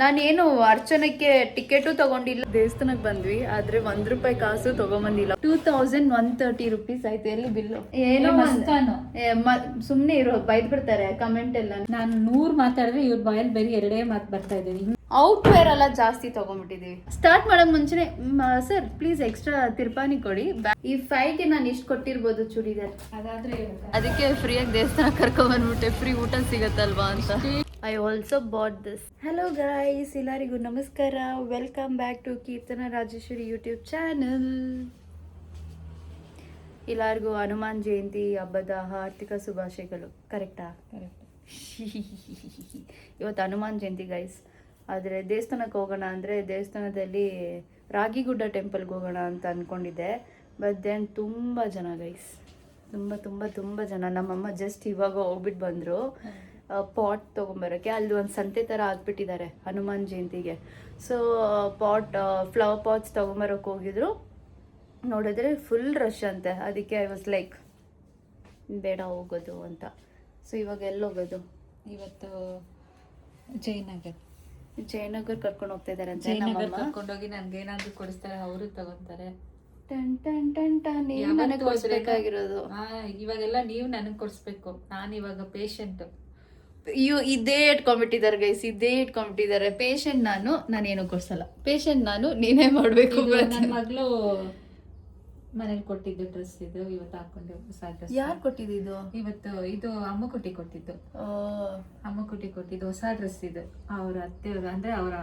ನಾನೇನು ಅರ್ಚನಕ್ಕೆ ಟಿಕೆಟು ತಗೊಂಡಿಲ್ಲ. ದೇವಸ್ಥಾನಕ್ಕೆ ಬಂದ್ವಿ, ಆದ್ರೆ ₹1 ಕಾಸು ತಗೊಂಬಂದಿಲ್ಲ. 2130 ರೂಪೀಸ್ ಆಯ್ತು. ಎಲ್ಲಿ ಬಿಲ್ಲು? ಏನೋ ಸುಮ್ನೆ ಇರೋ, ಬೈದ್ ಬಿಡ್ತಾರೆ ಕಮೆಂಟ್ ಎಲ್ಲ. ನಾನು 100 ಮಾತಾಡಿದ್ರೆ ಇವ್ರ ಬಾಯಲ್ಲಿ ಬರೀ 2 ಮಾತು ಬರ್ತಾ ಇದ್ದೀನಿ. ಔಟ್ ವೇರ್ ಎಲ್ಲ ಜಾಸ್ತಿ ತಗೊಂಡ್ಬಿಟ್ಟಿದೀವಿ. ಸ್ಟಾರ್ಟ್ ಮಾಡಕ್ ಮುಂಚೆನೆ ಸರ್ ಪ್ಲೀಸ್ ಎಕ್ಸ್ಟ್ರಾ ತಿರ್ಪಾನಿ ಕೊಡಿ. ಈ 5ಗೆ ನಾನು ಇಷ್ಟು ಕೊಟ್ಟಿರ್ಬೋದು ಚೂಡಿದಾರ್, ಅದಾದ್ರೆ ಅದಕ್ಕೆ ಫ್ರೀಯಾಗಿ ದೇವಸ್ಥಾನ ಕರ್ಕೊಂಡ್ ಬಂದ್ಬಿಟ್ಟೆ. ಫ್ರೀ ಊಟ ಸಿಗತ್ತಲ್ವಾ ಅಂತ. I also bought this. Hello guys, ಎಲ್ಲರಿಗೂ ನಮಸ್ಕಾರ. Welcome back to Keerthana Rajeshwari YouTube channel. ಎಲ್ಲರಿಗೂ ಹನುಮಾನ್ ಜಯಂತಿ ಹಬ್ಬದ ಆರ್ಥಿಕ ಶುಭಾಶಯಗಳು. ಕರೆಕ್ಟಾ? ಕರೆಕ್ಟ್. ಇವತ್ತು ಹನುಮಾನ್ ಜಯಂತಿ ಗೈಸ್. ಆದರೆ ದೇವಸ್ಥಾನಕ್ಕೆ ಹೋಗೋಣ ಅಂದರೆ ದೇವಸ್ಥಾನದಲ್ಲಿ ರಾಗಿಗುಡ್ಡ ಟೆಂಪಲ್ಗೆ ಹೋಗೋಣ ಅಂತ ಅಂದ್ಕೊಂಡಿದ್ದೆ. ಬಟ್ ದೆನ್ ತುಂಬ ಜನ ಗೈಸ್, ತುಂಬ ಜನ. ನಮ್ಮಮ್ಮ ಜಸ್ಟ್ ಇವಾಗ ಹೋಗ್ಬಿಟ್ಟು ಬಂದರು ಪಾಟ್ ತೊಗೊಂಬರೋಕ್ಕೆ. ಅಲ್ಲಿ ಒಂದು ಸಂತೆ ಥರ ಹಾಕ್ಬಿಟ್ಟಿದ್ದಾರೆ ಹನುಮಾನ್ ಜಯಂತಿಗೆ. ಸೊ ಫ್ಲವರ್ ಪಾಟ್ಸ್ ತೊಗೊಂಬರೋಕ್ಕೆ ಹೋಗಿದ್ರು. ನೋಡಿದ್ರೆ ಫುಲ್ ರಶ್ ಅಂತೆ. ಅದಕ್ಕೆ ಐ ವಾಸ್ ಲೈಕ್ ಬೇಡ ಹೋಗೋದು ಅಂತ. ಸೊ ಇವಾಗ ಎಲ್ಲಿ ಹೋಗೋದು? ಇವತ್ತು ಜಯನಗರ್ ಕರ್ಕೊಂಡು ಹೋಗ್ತಾ ಇದ್ದಾರೆ ಅಂತ. ಜಯನಗರ್ ಕರ್ಕೊಂಡೋಗಿ ನನ್ಗೆ ಏನಾದ್ರು ಕೊಡಿಸ್ತಾರೆ, ಅವರು ತಗೊಂತಾರೆ. ನನಗೆ ಕೊಡಿಸ್ಬೇಕಾಗಿರೋದು ಇವಾಗೆಲ್ಲ ನೀವು ನನಗೆ ಕೊಡಿಸ್ಬೇಕು. ನಾನು ಇವಾಗ ಪೇಷಂಟ್. ಇದೇ ಇಟ್ಕೊಂಡ್ಬಿಟ್ಟಿದ್ದಾರೆ ಗೈಸ್, ಇದೇ ಇಟ್ಕೊಂಡ್ಬಿಟ್ಟಿದ್ದಾರೆ. ಪೇಷಂಟ್ ನಾನೇನು ಕೊಡ್ಸಲ್ಲ. ಪೇಷಂಟ್ ನಾನು, ನೀನೇ ಮಾಡ್ಬೇಕು. ನನ್ನ ಮಗಳು ಮನೇಲಿ ಕೊಟ್ಟಿದ್ದು ಡ್ರೆಸ್ ಇದು, ಇವತ್ತು ಹಾಕೊಂಡು ಹೊಸ ಡ್ರೆಸ್. ಯಾರು ಕೊಟ್ಟಿದ್ದು? ಇವತ್ತು ಇದು ಅಮ್ಮ ಕುಟಿ ಕೊಟ್ಟಿದ್ದು. ಹೊಸ ಡ್ರೆಸ್ ಇದು. ಅವ್ರ ಅತ್ತೆಯವರು ಅಂದ್ರೆ ಅವರ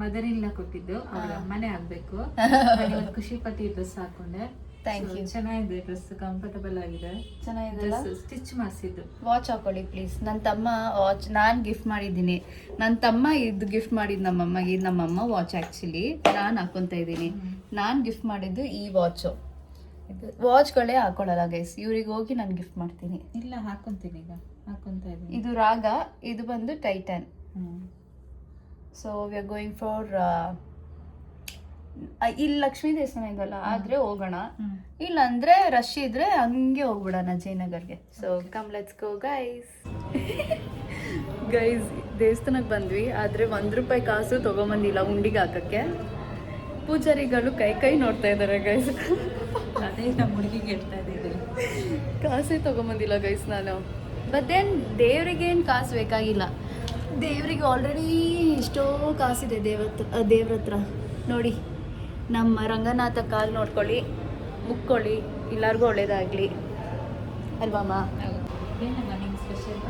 ಮದರ್ ಇಲ್ಲ ಕೊಟ್ಟಿದ್ದು. ಅವ್ರ ಅಮ್ಮನೇ ಆಗ್ಬೇಕು. ಇವತ್ತು ಖುಷಿ ಪಟ್ಟಿ ಡ್ರೆಸ್ ಹಾಕೊಂಡೆ. Thank you. ಚೆನ್ನಾಗಿದೆ ಡ್ರೆಸ್, ಕಂಫರ್ಟಬಲ್ ಆಗಿದೆ. ಚೆನ್ನಾಗಿದೆ. ಸ್ಟಿಚ್ ಮಾಡಿಸಿದ್ದು. ವಾಚ್ ಹಾಕೊಳ್ಳಿ ಪ್ಲೀಸ್. ನನ್ನ ತಮ್ಮ ವಾಚ್ ನಾನು ಗಿಫ್ಟ್ ಮಾಡಿದ್ದೀನಿ. ನನ್ನ ತಮ್ಮ ಇದು ಗಿಫ್ಟ್ ಮಾಡಿದ್ದು ನಮ್ಮಮ್ಮಗೆ. ಇದು ನಮ್ಮಮ್ಮ ವಾಚ್ ಆ್ಯಕ್ಚುಲಿ ನಾನು ಹಾಕೊತಾ ಇದ್ದೀನಿ. ನಾನು ಗಿಫ್ಟ್ ಮಾಡಿದ್ದು ಈ ವಾಚು. ವಾಚ್ಗಳೇ ಹಾಕೊಳ್ಳಲ್ಲ ಗೈಸ್. ಇವ್ರಿಗೆ ಹೋಗಿ ನಾನು ಗಿಫ್ಟ್ ಮಾಡ್ತೀನಿ. ಇಲ್ಲ, ಹಾಕೊಂತೀನಿ. ಈಗ ಹಾಕೊಂತ ಇದ್ದೀನಿ. ಇದು ರಾಗ, ಇದು ಬಂದು tighten. So we are going for ಇಲ್ಲಿ ಲಕ್ಷ್ಮೀ ದೇವಸ್ಥಾನ ಇದಲ್ಲ, ಆದ್ರೆ ಹೋಗೋಣ. ಇಲ್ಲ ಅಂದ್ರೆ ರಶ್ ಇದ್ರೆ ಹಂಗೆ ಹೋಗ್ಬಿಡೋಣ ಜಯನಗರ್ಗೆ. So come let's go guys. Guys ದೇವಸ್ಥಾನಕ್ಕೆ ಬಂದ್ವಿ, ಆದ್ರೆ ₹1 ಕಾಸು ತಗೊಂಬಂದಿಲ್ಲ ಉಂಡಿಗೆ ಹಾಕಕ್ಕೆ. ಪೂಜಾರಿಗಳು ಕೈ ನೋಡ್ತಾ ಇದ್ದಾರೆ ಗೈಸ್. ಅದೇ ನಮ್ಮ ಹುಡುಗಿಗೆ ಹೇಳ್ತಾ ಇದ್ದೀವಿ, ಕಾಸೇ ತಗೊಂಬಂದಿಲ್ಲ ಗೈಸ್ ನಾನು. ಬಟ್ ಏನ್ ದೇವ್ರಿಗೇನು ಕಾಸು ಬೇಕಾಗಿಲ್ಲ. ದೇವ್ರಿಗೆ ಆಲ್ರೆಡಿ ಎಷ್ಟೋ ಕಾಸಿದೆ ದೇವ್ರ ಹತ್ರ. ನೋಡಿ ನಮ್ಮ ರಂಗನಾಥ ಕಾಲು ನೋಡ್ಕೊಳ್ಳಿ, ಮುಕ್ಕೊಳ್ಳಿ, ಎಲ್ಲರಿಗೂ ಒಳ್ಳೇದಾಗಲಿ ಅಲ್ವಮ್ಮ? ಏನಮ್ಮ ನಿಂಗೆ ಸ್ಪೆಷಲ್?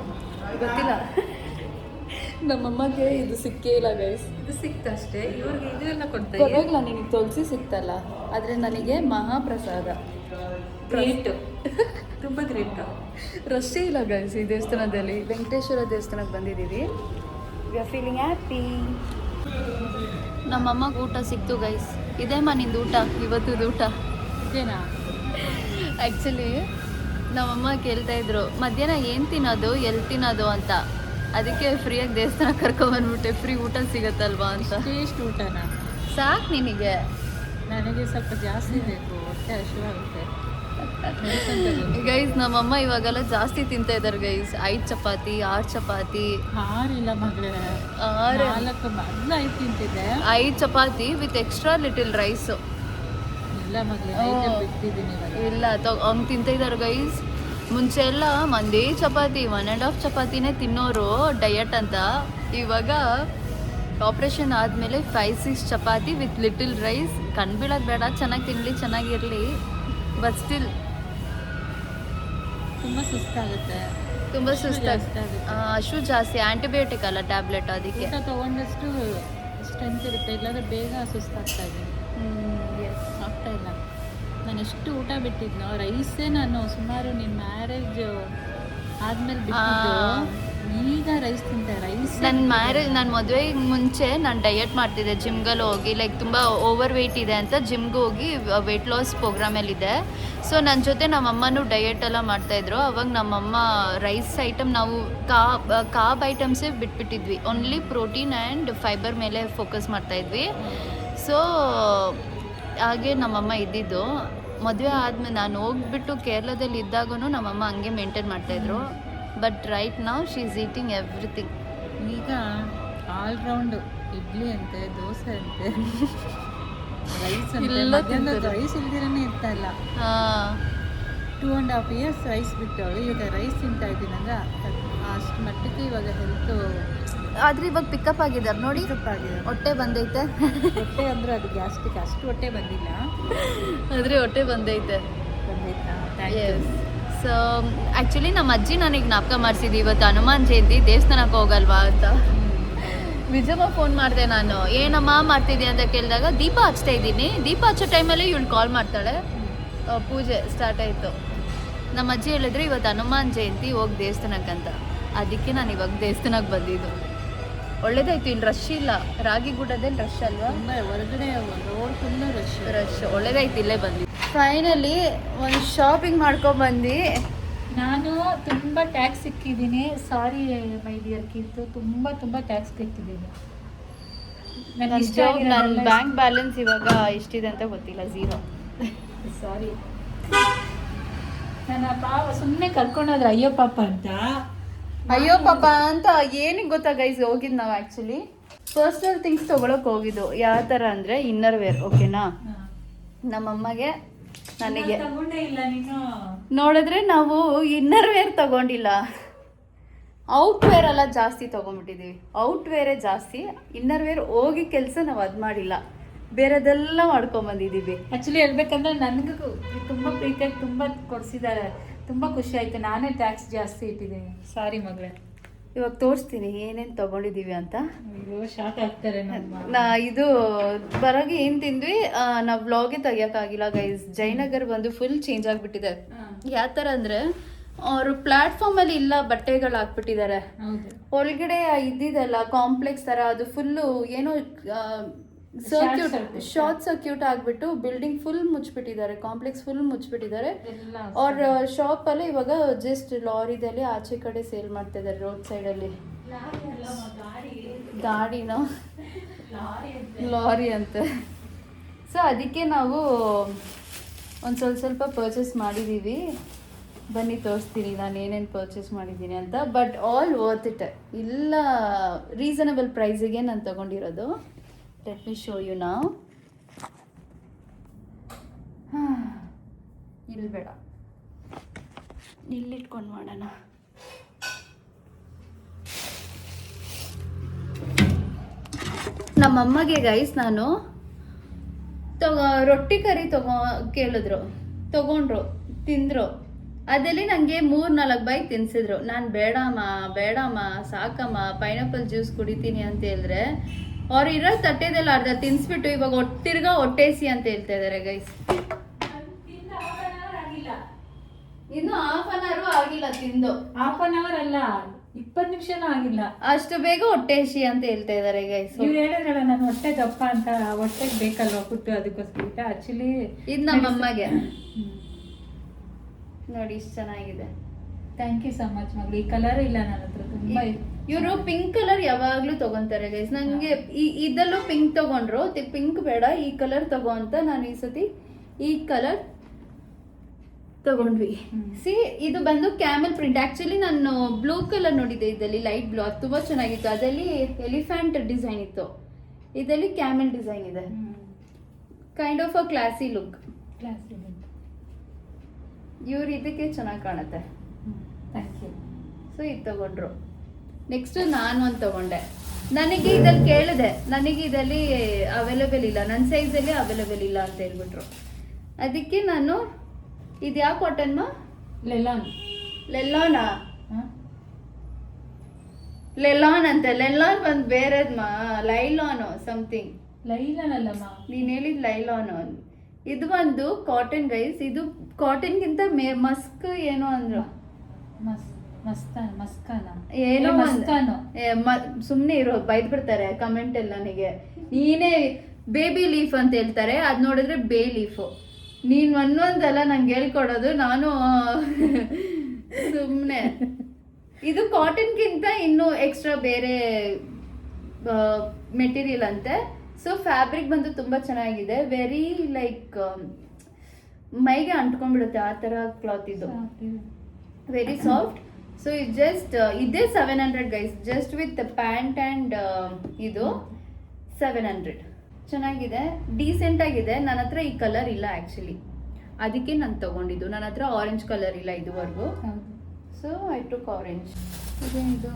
ಗೊತ್ತಿಲ್ಲ. ನಮ್ಮಮ್ಮಗೆ ಇದು ಸಿಕ್ಕೇ ಇಲ್ಲ ಗೈಸ್. ಇದು ಸಿಕ್ತಷ್ಟೇ. ಇವ್ರಿಗೆ ಇದೆಲ್ಲ ಕೊಡ್ತಾ ಪರವಾಗಿಲ್ಲ, ನಿನಗೆ ತುಳಸಿ ಸಿಕ್ತಲ್ಲ, ಆದರೆ ನನಗೆ ಮಹಾಪ್ರಸಾದ. ಗ್ರೇಟು, ತುಂಬ ಗ್ರೇಟು. ರಶ್ಶೇ ಇಲ್ಲ ಗೈಸ್ ಈ ದೇವಸ್ಥಾನದಲ್ಲಿ. ವೆಂಕಟೇಶ್ವರ ದೇವಸ್ಥಾನಕ್ಕೆ ಬಂದಿದ್ದೀವಿ. We are feeling happy. ನಮ್ಮಮ್ಮಗೆ ಊಟ ಸಿಕ್ತು ಗೈಸ್. ಇದೇಮ್ಮ ನಿಂದು ಊಟ, ಇವತ್ತುದು ಊಟ ಇದೇನಾ? ಆ್ಯಕ್ಚುಲಿ ನಮ್ಮಮ್ಮ ಕೇಳ್ತಾ ಇದ್ರು ಮಧ್ಯಾಹ್ನ ಏನು ತಿನ್ನೋದು, ಎಲ್ಲಿ ತಿನ್ನೋದು ಅಂತ. ಅದಕ್ಕೆ ಫ್ರೀಯಾಗಿ ದೇವಸ್ಥಾನ ಕರ್ಕೊಂಡ್ಬಂದ್ಬಿಟ್ಟೆ. ಫ್ರೀ ಊಟ ಸಿಗತ್ತಲ್ವಾ ಅಂತ. ಎಷ್ಟು ಊಟನಾ? ಸಾಕು ನಿನಗೆ? ನನಗೆ ಸ್ವಲ್ಪ ಜಾಸ್ತಿ ಬೇಕು, ಹೊಟ್ಟೆ ಹಸಿವಾಗುತ್ತೆ. ಗೈಸ್ ನಮ್ಮಮ್ಮ ಇವಾಗೆಲ್ಲ ಜಾಸ್ತಿ ತಿಂತಾ ಇದ್ದಾರೆ ಗೈಸ್. 5 ಚಪಾತಿ 6 ಚಪಾತಿ. 6 ಇಲ್ಲ ಮಗಳೇ, 4 ಮೊದಲು 5 ತಿಂತಿದ್ದೆ. 5 chapati with extra little rice. ಇಲ್ಲ ಮಗಳೇ, 5 ಬಿಟ್ಟಿದ್ದೀನಿ. ಇಲ್ಲ ಹಂಗೆ ತಿಂತಾ ಇದ್ದಾರೆ ಗೈಸ್. ಮುಂಚೆ ಎಲ್ಲ ಒಂದೇ ಚಪಾತಿ 1.5 ಚಪಾತಿನೇ ತಿನ್ನೋರು ಡಯಟ್ ಅಂತ. ಇವಾಗ ಆಪ್ರೇಷನ್ ಆದಮೇಲೆ 5-6 ಚಪಾತಿ ವಿತ್ ಲಿಟಲ್ ರೈಸ್. ಕಣ್ಬೀಳೋದು ಬೇಡ, ಚೆನ್ನಾಗಿ ತಿನ್ನಲಿ, ಚೆನ್ನಾಗಿರಲಿ. ಬಟ್ ಸ್ಟಿಲ್ ತುಂಬ ಸುಸ್ತಾಗುತ್ತೆ. ಅಷ್ಟು ಜಾಸ್ತಿ. ಆ್ಯಂಟಿಬಯೋಟಿಕ್ ಅಲ್ಲ ಟ್ಯಾಬ್ಲೆಟ್, ಅದಕ್ಕೆ ಊಟ ತೊಗೊಂಡಷ್ಟು ಸ್ಟ್ರೆಂತ್ ಇರುತ್ತೆ. ಇಲ್ಲಾಂದರೆ ಬೇಗ ಸುಸ್ತಾಗ್ತಾ ಇದೆ. ಆಗ್ತಾ ಇಲ್ಲ. ನಾನು ಎಷ್ಟು ಊಟ ಬಿಟ್ಟಿದ್ನೋ ರೈಸೇ. ನಾನು ಸುಮಾರು ನಿನ್ನ ಮ್ಯಾರೇಜ್ ಆದ್ಮೇಲೆ ಬಿಟ್ಟಿದ್ದು. ಈಗ ರೈಸ್ ತಿಂತೆ. ರೈಸ್ ನನ್ನ ಮದುವೆಗೆ ಮುಂಚೆ ನಾನು ಡಯಟ್ ಮಾಡ್ತಿದ್ದೆ. ಜಿಮ್ಗೆಲ್ಲ ಹೋಗಿ ಲೈಕ್ ತುಂಬ ಓವರ್ ವೆಯ್ಟ್ ಇದೆ ಅಂತ ಜಿಮ್ಗೆ ಹೋಗಿ ವೆಯ್ಟ್ ಲಾಸ್ ಪ್ರೋಗ್ರಾಮಲ್ಲಿದೆ. ಸೊ ನನ್ನ ಜೊತೆ ನಮ್ಮಮ್ಮನೂ ಡಯಟ್ ಎಲ್ಲ ಮಾಡ್ತಾಯಿದ್ರು. ಅವಾಗ ನಮ್ಮಮ್ಮ ರೈಸ್ ಐಟಮ್ ನಾವು ಕಾರ್ಬ್ ಐಟಮ್ಸೇ ಬಿಟ್ಬಿಟ್ಟಿದ್ವಿ. ಓನ್ಲಿ ಪ್ರೋಟೀನ್ ಆ್ಯಂಡ್ ಫೈಬರ್ ಮೇಲೆ ಫೋಕಸ್ ಮಾಡ್ತಾಯಿದ್ವಿ. ಸೊ ಹಾಗೆ ನಮ್ಮಮ್ಮ ಇದ್ದಿದ್ದು. ಮದುವೆ ಆದಮೇಲೆ ನಾನು ಹೋಗ್ಬಿಟ್ಟು ಕೇರಳದಲ್ಲಿ ಇದ್ದಾಗೂ ನಮ್ಮಮ್ಮ ಹಂಗೆ ಮೇಂಟೈನ್ ಮಾಡ್ತಾಯಿದ್ರು. But right now she is eating everything. ಈಗ ಆಲ್ರೌಂಡು ಇಡ್ಲಿ ಅಂತೆ, ದೋಸೆ ಅಂತೆ, ರೈಸ್ ಅಂತೆ. ಎಲ್ಲ ಮಧ್ಯಾಹ್ನದ ತಿಂತಾರೆ. ರೈಸ್ ಇಲ್ದಿರನೇ ಇರ್ತಾ ಇಲ್ಲ. 2.5 years ರೈಸ್ ಬಿಟ್ಟವಳು, ಇವಾಗ ರೈಸ್ ತಿಂತಾ ಇದ್ದೀನಿ ಅಂದ್ರೆ ಅಷ್ಟು ಮಟ್ಟಕ್ಕೆ ಇವಾಗ ಹೆಲ್ತು ಆದ್ರೆ ಇವಾಗ ಪಿಕಪ್ ಆಗಿದ್ದಾರೆ ನೋಡಿ, ಆಗಿದೆ. ಹೊಟ್ಟೆ ಬಂದೈತೆ. ಹೊಟ್ಟೆ ಅಂದ್ರೆ ಅದು ಗ್ಯಾಸ್ಟ್ರಿಕ್, ಅಷ್ಟು ಹೊಟ್ಟೆ ಬಂದಿಲ್ಲ. ಆದ್ರೆ ಹೊಟ್ಟೆ ಬಂದೈತೆ. ಬಂದೈತಾ? Thank you. ಸೊ ಆ್ಯಕ್ಚುಲಿ ನಮ್ಮ ಅಜ್ಜಿ ನನಗೆ ಜ್ಞಾಪಕ ಮಾಡಿಸಿದ್ದು ಇವತ್ತು ಹನುಮಾನ್ ಜಯಂತಿ, ದೇವಸ್ಥಾನಕ್ಕೆ ಹೋಗಲ್ವಾ ಅಂತ. ವಿಜಯಮ್ಮ ಫೋನ್ ಮಾಡಿದೆ ನಾನು, ಏನಮ್ಮ ಮಾಡ್ತಿದ್ದೆ ಅಂತ ಕೇಳಿದಾಗ ದೀಪ ಹಚ್ತಾ ಇದ್ದೀನಿ. ದೀಪ ಹಚ್ಚೋ ಟೈಮಲ್ಲಿ ಇವಳು ಕಾಲ್ ಮಾಡ್ತಾಳೆ, ಪೂಜೆ ಸ್ಟಾರ್ಟ್ ಆಯಿತು. ನಮ್ಮ ಅಜ್ಜಿ ಹೇಳಿದ್ರೆ ಇವತ್ತು ಹನುಮಾನ್ ಜಯಂತಿ, ಹೋಗಿ ದೇವಸ್ಥಾನಕ್ಕಂತ. ಅದಕ್ಕೆ ನಾನು ಇವಾಗ ದೇವಸ್ಥಾನಕ್ಕೆ ಬಂದಿದ್ದು. ಒಳ್ಳೇದಾಯ್ತು, ಇಲ್ಲಿ ರಶ್ ಇಲ್ಲ. ರಾಗಿಗುಡ್ಡದಲ್ಲಿ ರಶ್ ಅಲ್ವಾ? ತುಂಬ ಹೊರಗಡೆ ರೋಡ್ ಫುಲ್ಲು ರಶ್. ಒಳ್ಳೇದಾಯ್ತು, ಇಲ್ಲೇ ಬಂದ್ವಿ. ಫೈನಲಿ ಒಂದು ಶಾಪಿಂಗ್ ಮಾಡ್ಕೊಂಡ್ಬಂದು. ನಾನು ತುಂಬ ಟ್ಯಾಕ್ಸ್ ಸಿಕ್ಕಿದ್ದೀನಿ. ಸಾರಿ ಮೈ ಡಿಯರ್ ಕೀರ್ತು, ತುಂಬ ಟ್ಯಾಕ್ಸ್ ಸಿಕ್ಕಿದ್ದೀನಿ. ನನ್ನ ಬ್ಯಾಂಕ್ ಬ್ಯಾಲೆನ್ಸ್ ಇವಾಗ ಎಷ್ಟಿದೆ ಅಂತ ಗೊತ್ತಿಲ್ಲ, 0. ಸಾರಿ, ನನ್ನ ಪಾಪ ಸುಮ್ಮನೆ ಕರ್ಕೊಂಡೋದ್ರೆ ಅಯ್ಯೋ ಪಾಪ ಅಂತ. ಅಯ್ಯೋ ಪಾಪ ಅಂತ ಏನಿಗೆ ಗೊತ್ತಾ ಗೈಸ್, ಹೋಗಿದ್ದು ನಾವು ಆ್ಯಕ್ಚುಲಿ ಪರ್ಸ್ನಲ್ ಥಿಂಗ್ಸ್ ತೊಗೊಳಕ್ಕೆ ಹೋಗಿದ್ದು. ಯಾವ ಥರ ಅಂದರೆ ಇನ್ನರ್ ವೇರ್, ಓಕೆನಾ. ನಮ್ಮಮ್ಮಗೆ ನನಗೆ ತಗೊಂಡೇ ಇಲ್ಲ ನೀನು. ನೋಡಿದ್ರೆ ನಾವು ಇನ್ನರ್ ವೇರ್ ತಗೊಂಡಿಲ್ಲ, ಔಟ್ ವೇರ್ ಎಲ್ಲ ಜಾಸ್ತಿ ತೊಗೊಂಡ್ಬಿಟ್ಟಿದ್ದೀವಿ. ಔಟ್ ವೇರೇ ಜಾಸ್ತಿ, ಇನ್ನರ್ ವೇರ್ ಹೋಗಿ ಕೆಲಸ ನಾವು ಅದು ಮಾಡಿಲ್ಲ, ಬೇರೆದೆಲ್ಲ ಮಾಡ್ಕೊಂಬಂದಿದ್ದೀವಿ. ಆ್ಯಕ್ಚುಲಿ ಹೇಳ್ಬೇಕಂದ್ರೆ ನನಗೂ ತುಂಬ ಪ್ರೀತಿಯಾಗಿ ತುಂಬ ಕೊಡಿಸಿದ್ದಾರೆ. ತುಂಬ ಖುಷಿ ಆಯಿತು. ನಾನೇ ಟ್ಯಾಕ್ಸ್ ಜಾಸ್ತಿ ಇಟ್ಟಿದ್ದೀನಿ. ಸಾರಿ ಮಗಳೇ. ಇವಾಗ ತೋರಿಸ್ತೀನಿ ಏನೇನು ತೊಗೊಂಡಿದ್ದೀವಿ ಅಂತ. ಅಯ್ಯೋ ಶಾಕ್ ಆಗ್ತಾರೆ ನಮ್ಮ. ಇದು ಬರೋಗಿ ಏನು ತಿಂದ್ವಿ, ನಾವು ವ್ಲಾಗೇ ತೆಗಿಯೋಕ್ಕಾಗಿಲ್ಲ ಗೈಸ್. ಜಯನಗರ್ ಬಂದು ಫುಲ್ ಚೇಂಜ್ ಆಗಿಬಿಟ್ಟಿದೆ. ಯಾವ ಥರ ಅಂದರೆ ಅವರು ಪ್ಲ್ಯಾಟ್ಫಾರ್ಮಲ್ಲಿ ಇಲ್ಲ ಬಟ್ಟೆಗಳು ಹಾಕ್ಬಿಟ್ಟಿದ್ದಾರೆ. ಹೌದು, ಒಳಗಡೆ ಇದ್ದಿದ್ದಲ್ಲ ಕಾಂಪ್ಲೆಕ್ಸ್ ಥರ, ಅದು ಫುಲ್ಲು ಏನೋ ಶಾರ್ಟ್ ಸರ್ಕ್ಯೂಟ್ ಆಗಿಬಿಟ್ಟು ಬಿಲ್ಡಿಂಗ್ ಫುಲ್ ಮುಚ್ಚಿಬಿಟ್ಟಿದ್ದಾರೆ, ಕಾಂಪ್ಲೆಕ್ಸ್ ಫುಲ್ ಮುಚ್ಚಿಬಿಟ್ಟಿದ್ದಾರೆ. ಅವ್ರ ಶಾಪಲ್ಲಿ ಇವಾಗ ಜಸ್ಟ್ ಲಾರಿದಲ್ಲಿ ಆಚೆ ಕಡೆ ಸೇಲ್ ಮಾಡ್ತಾ ಇದ್ದಾರೆ, ರೋಡ್ ಸೈಡಲ್ಲಿ. ಗಾಡಿನ ಲಾರಿ ಅಂತ. ಸೊ ಅದಕ್ಕೆ ನಾವು ಒಂದು ಸ್ವಲ್ಪ ಪರ್ಚೇಸ್ ಮಾಡಿದ್ದೀವಿ. ಬನ್ನಿ ತೋರಿಸ್ತೀನಿ ನಾನು ಏನೇನು ಪರ್ಚೇಸ್ ಮಾಡಿದ್ದೀನಿ ಅಂತ. ಬಟ್ ಆಲ್ ವರ್ತ್ ಇಟ್, ಇಲ್ಲ ರೀಸನಬಲ್ ಪ್ರೈಸಿಗೆ ನಾನು ತೊಗೊಂಡಿರೋದು. ಲೆಟ್ ಮಿ ಶೋ ಯು ನಾವ್. ಇಲ್ಲಿ ಬೇಡ, ಇಲ್ಲಿಟ್ಕೊಂಡು ಮಾಡೋಣ. ನಮ್ಮಮ್ಮಗೆ ಗೈಸ್ ನಾನು ರೊಟ್ಟಿ ಕರಿ ಕೇಳಿದ್ರು, ತಗೊಂಡ್ರು, ತಿಂದರು. ಅದಲ್ಲಿ ನನಗೆ 3-4 ಬೈಕ್ ತಿನ್ಸಿದ್ರು. ನಾನು ಬೇಡಮ್ಮ ಸಾಕಮ್ಮ ಪೈನಾಪಲ್ ಜ್ಯೂಸ್ ಕುಡಿತೀನಿ ಅಂತ ಹೇಳಿದ್ರೆ ಅವ್ರು ಇರೋ ತಟ್ಟೆದಲ್ಲಿ ಅರ್ಧ ತಿನ್ಸ್ಬಿಟ್ಟು ಇವಾಗ ತಿರ್ಗಾ ಹೊಟ್ಟೆಸಿ ಅಂತ ಹೇಳ್ತಾ ಇದ್ದಾರೆ ಗೈಸ್. ಇನ್ನು ಹಾಫ್ ಅನ್ ಅವರ್ ಆಗಿಲ್ಲ ತಿಂದು. ಹಾಫ್ ಅನ್ ಅವರ್ ಅಲ್ಲ, 20 ನಿಮಿಷನೂ ಆಗಿಲ್ಲ, ಅಷ್ಟು ಬೇಗ ಹೊಟ್ಟೆಸಿ ಅಂತ ಹೇಳ್ತಾ ಇದ್ದಾರೆ ಗೈಸ್. ನೀವು ಹೇಳಿದ್ರಲ್ಲ ನಾನು ಹೊಟ್ಟೆ ದಪ್ಪ ಅಂತ, ಹೊಟ್ಟೆಗೆ ಬೇಕಲ್ವಾ ಫುಡ್, ಅದಕ್ಕೋಸ್ಕರ. ಆಕ್ಚುಲಿ ಇದು ನಮ್ಮಮ್ಮಗೆ ನೋಡಿ ಇಷ್ಟು ಚೆನ್ನಾಗಿದೆ. ಥ್ಯಾಂಕ್ ಯು ಸೊ ಮಚ್ ಮಗಳು. ಈ ಕಲರ್ ಇಲ್ಲ ನನ್ನ ಹತ್ರ, ತುಂಬಾ ಇವರು ಪಿಂಕ್ ಕಲರ್ ಯಾವಾಗ್ಲೂ ತಗೊಂತಾರೆ ಗೈಸ್. ನಂಗೆ ಇದಲ್ಲೂ ಪಿಂಕ್ ತಗೊಂಡ್ರು, ಪಿಂಕ್ ಬೇಡ ಈ ಕಲರ್ ತಗೋ ಅಂತ ನಾನು ಈ ಸತಿ ಈ ಕಲರ್ ತಗೊಂಡ್ವಿ. ಸಿ ಇದು ಬಂದು ಕ್ಯಾಮಲ್ ಪ್ರಿಂಟ್. ಆಕ್ಚುಲಿ ನಾನು ಬ್ಲೂ ಕಲರ್ ನೋಡಿದ್ದೆ ಇದರಲ್ಲಿ, ಲೈಟ್ ಬ್ಲೂ, ಅದು ತುಂಬಾ ಚೆನ್ನಾಗಿತ್ತು. ಅದರಲ್ಲಿ ಎಲಿಫೆಂಟ್ ಡಿಸೈನ್ ಇತ್ತು, ಇದರಲ್ಲಿ ಕ್ಯಾಮಲ್ ಡಿಸೈನ್ ಇದೆ. Kind of a classy look. ಇವ್ರು ಇದಕ್ಕೆ ಚೆನ್ನಾಗಿ ಕಾಣುತ್ತೆ. Thank you. ಸೊ ಇದು ತಗೊಂಡ್ರು. ನೆಕ್ಸ್ಟ್ ನಾನು ಒಂದು ತಗೊಂಡೆ. ನನಗೆ ಇದಲ್ಲಿ ಕೇಳಿದೆ, ನನಗೆ ಇದರಲ್ಲಿ ಅವೈಲೇಬಲ್ ಇಲ್ಲ, ನನ್ನ ಸೈಜಲ್ಲಿ ಅವೈಲೇಬಲ್ ಇಲ್ಲ ಅಂತ ಹೇಳ್ಬಿಟ್ರು. ಅದಕ್ಕೆ ನಾನು ಇದು ಯಾವ ಕಾಟನ್ ಲೆಲಾನಾ ಲೆಲಾನ್ ಅಂತ. ಲೆಲಾನ್ ಬಂದು ಬೇರೆದ್ ಲೈಲಾನು ಸಮಥಿಂಗ್. ಲೈಲಾನ್ ಅಲ್ಲಮ್ಮ, ನೀನು ಹೇಳಿದ್ ಲೈಲಾನು. ಇದು ಒಂದು ಕಾಟನ್ ಗೈಸ್. ಇದು ಕಾಟನ್ಗಿಂತ ಮಸ್ಕ್ ಏನೋ ಅಂದ್ರು, ಏನೋ ಸುಮ್ನೆ ಇರೋ ಬೈದ್ ಬಿಡ್ತಾರೆ ಕಮೆಂಟ್ ಅಲ್ಲಿ ನನಗೆ. ನೀನೇ ಬೇಬಿ ಲೀಫ್ ಅಂತ ಹೇಳ್ತಾರೆ, ಅದ್ ನೋಡಿದ್ರೆ ಬೇ ಲೀಫು. ನೀನ್ ಒಂದೊಂದಲ್ಲ ನಂಗೆ ಹೇಳ್ಕೊಡೋದು, ನಾನು ಸುಮ್ನೆ. ಇದು ಕಾಟನ್ಗಿಂತ ಇನ್ನೂ ಎಕ್ಸ್ಟ್ರಾ ಬೇರೆ ಮೆಟೀರಿಯಲ್ ಅಂತೆ. ಸೊ ಫ್ಯಾಬ್ರಿಕ್ ಬಂದು ತುಂಬಾ ಚೆನ್ನಾಗಿದೆ, ವೆರಿ ಲೈಕ್ ಮೈಗೆ ಅಂಟ್ಕೊಂಡ್ಬಿಡುತ್ತೆ ಆ ಥರ ಕ್ಲಾತ್ ಇದು, ವೆರಿ ಸಾಫ್ಟ್. ಸೊ ಇದು ಜಸ್ಟ್ ಇದೇ 700 guys, just with pant and ಇದು. 700. ಚೆನ್ನಾಗಿದೆ, ಡೀಸೆಂಟ್ ಆಗಿದೆ. ನನ್ನ ಹತ್ರ ಈ ಕಲರ್ ಇಲ್ಲ ಆ್ಯಕ್ಚುಲಿ, ಅದಕ್ಕೆ ನಾನು ತೊಗೊಂಡಿದ್ದು. ನನ್ನ ಹತ್ರ ಆರೆಂಜ್ ಕಲರ್ ಇಲ್ಲ ಇದುವರೆಗೂ, ಹೌದು. So I took orange. ಇದು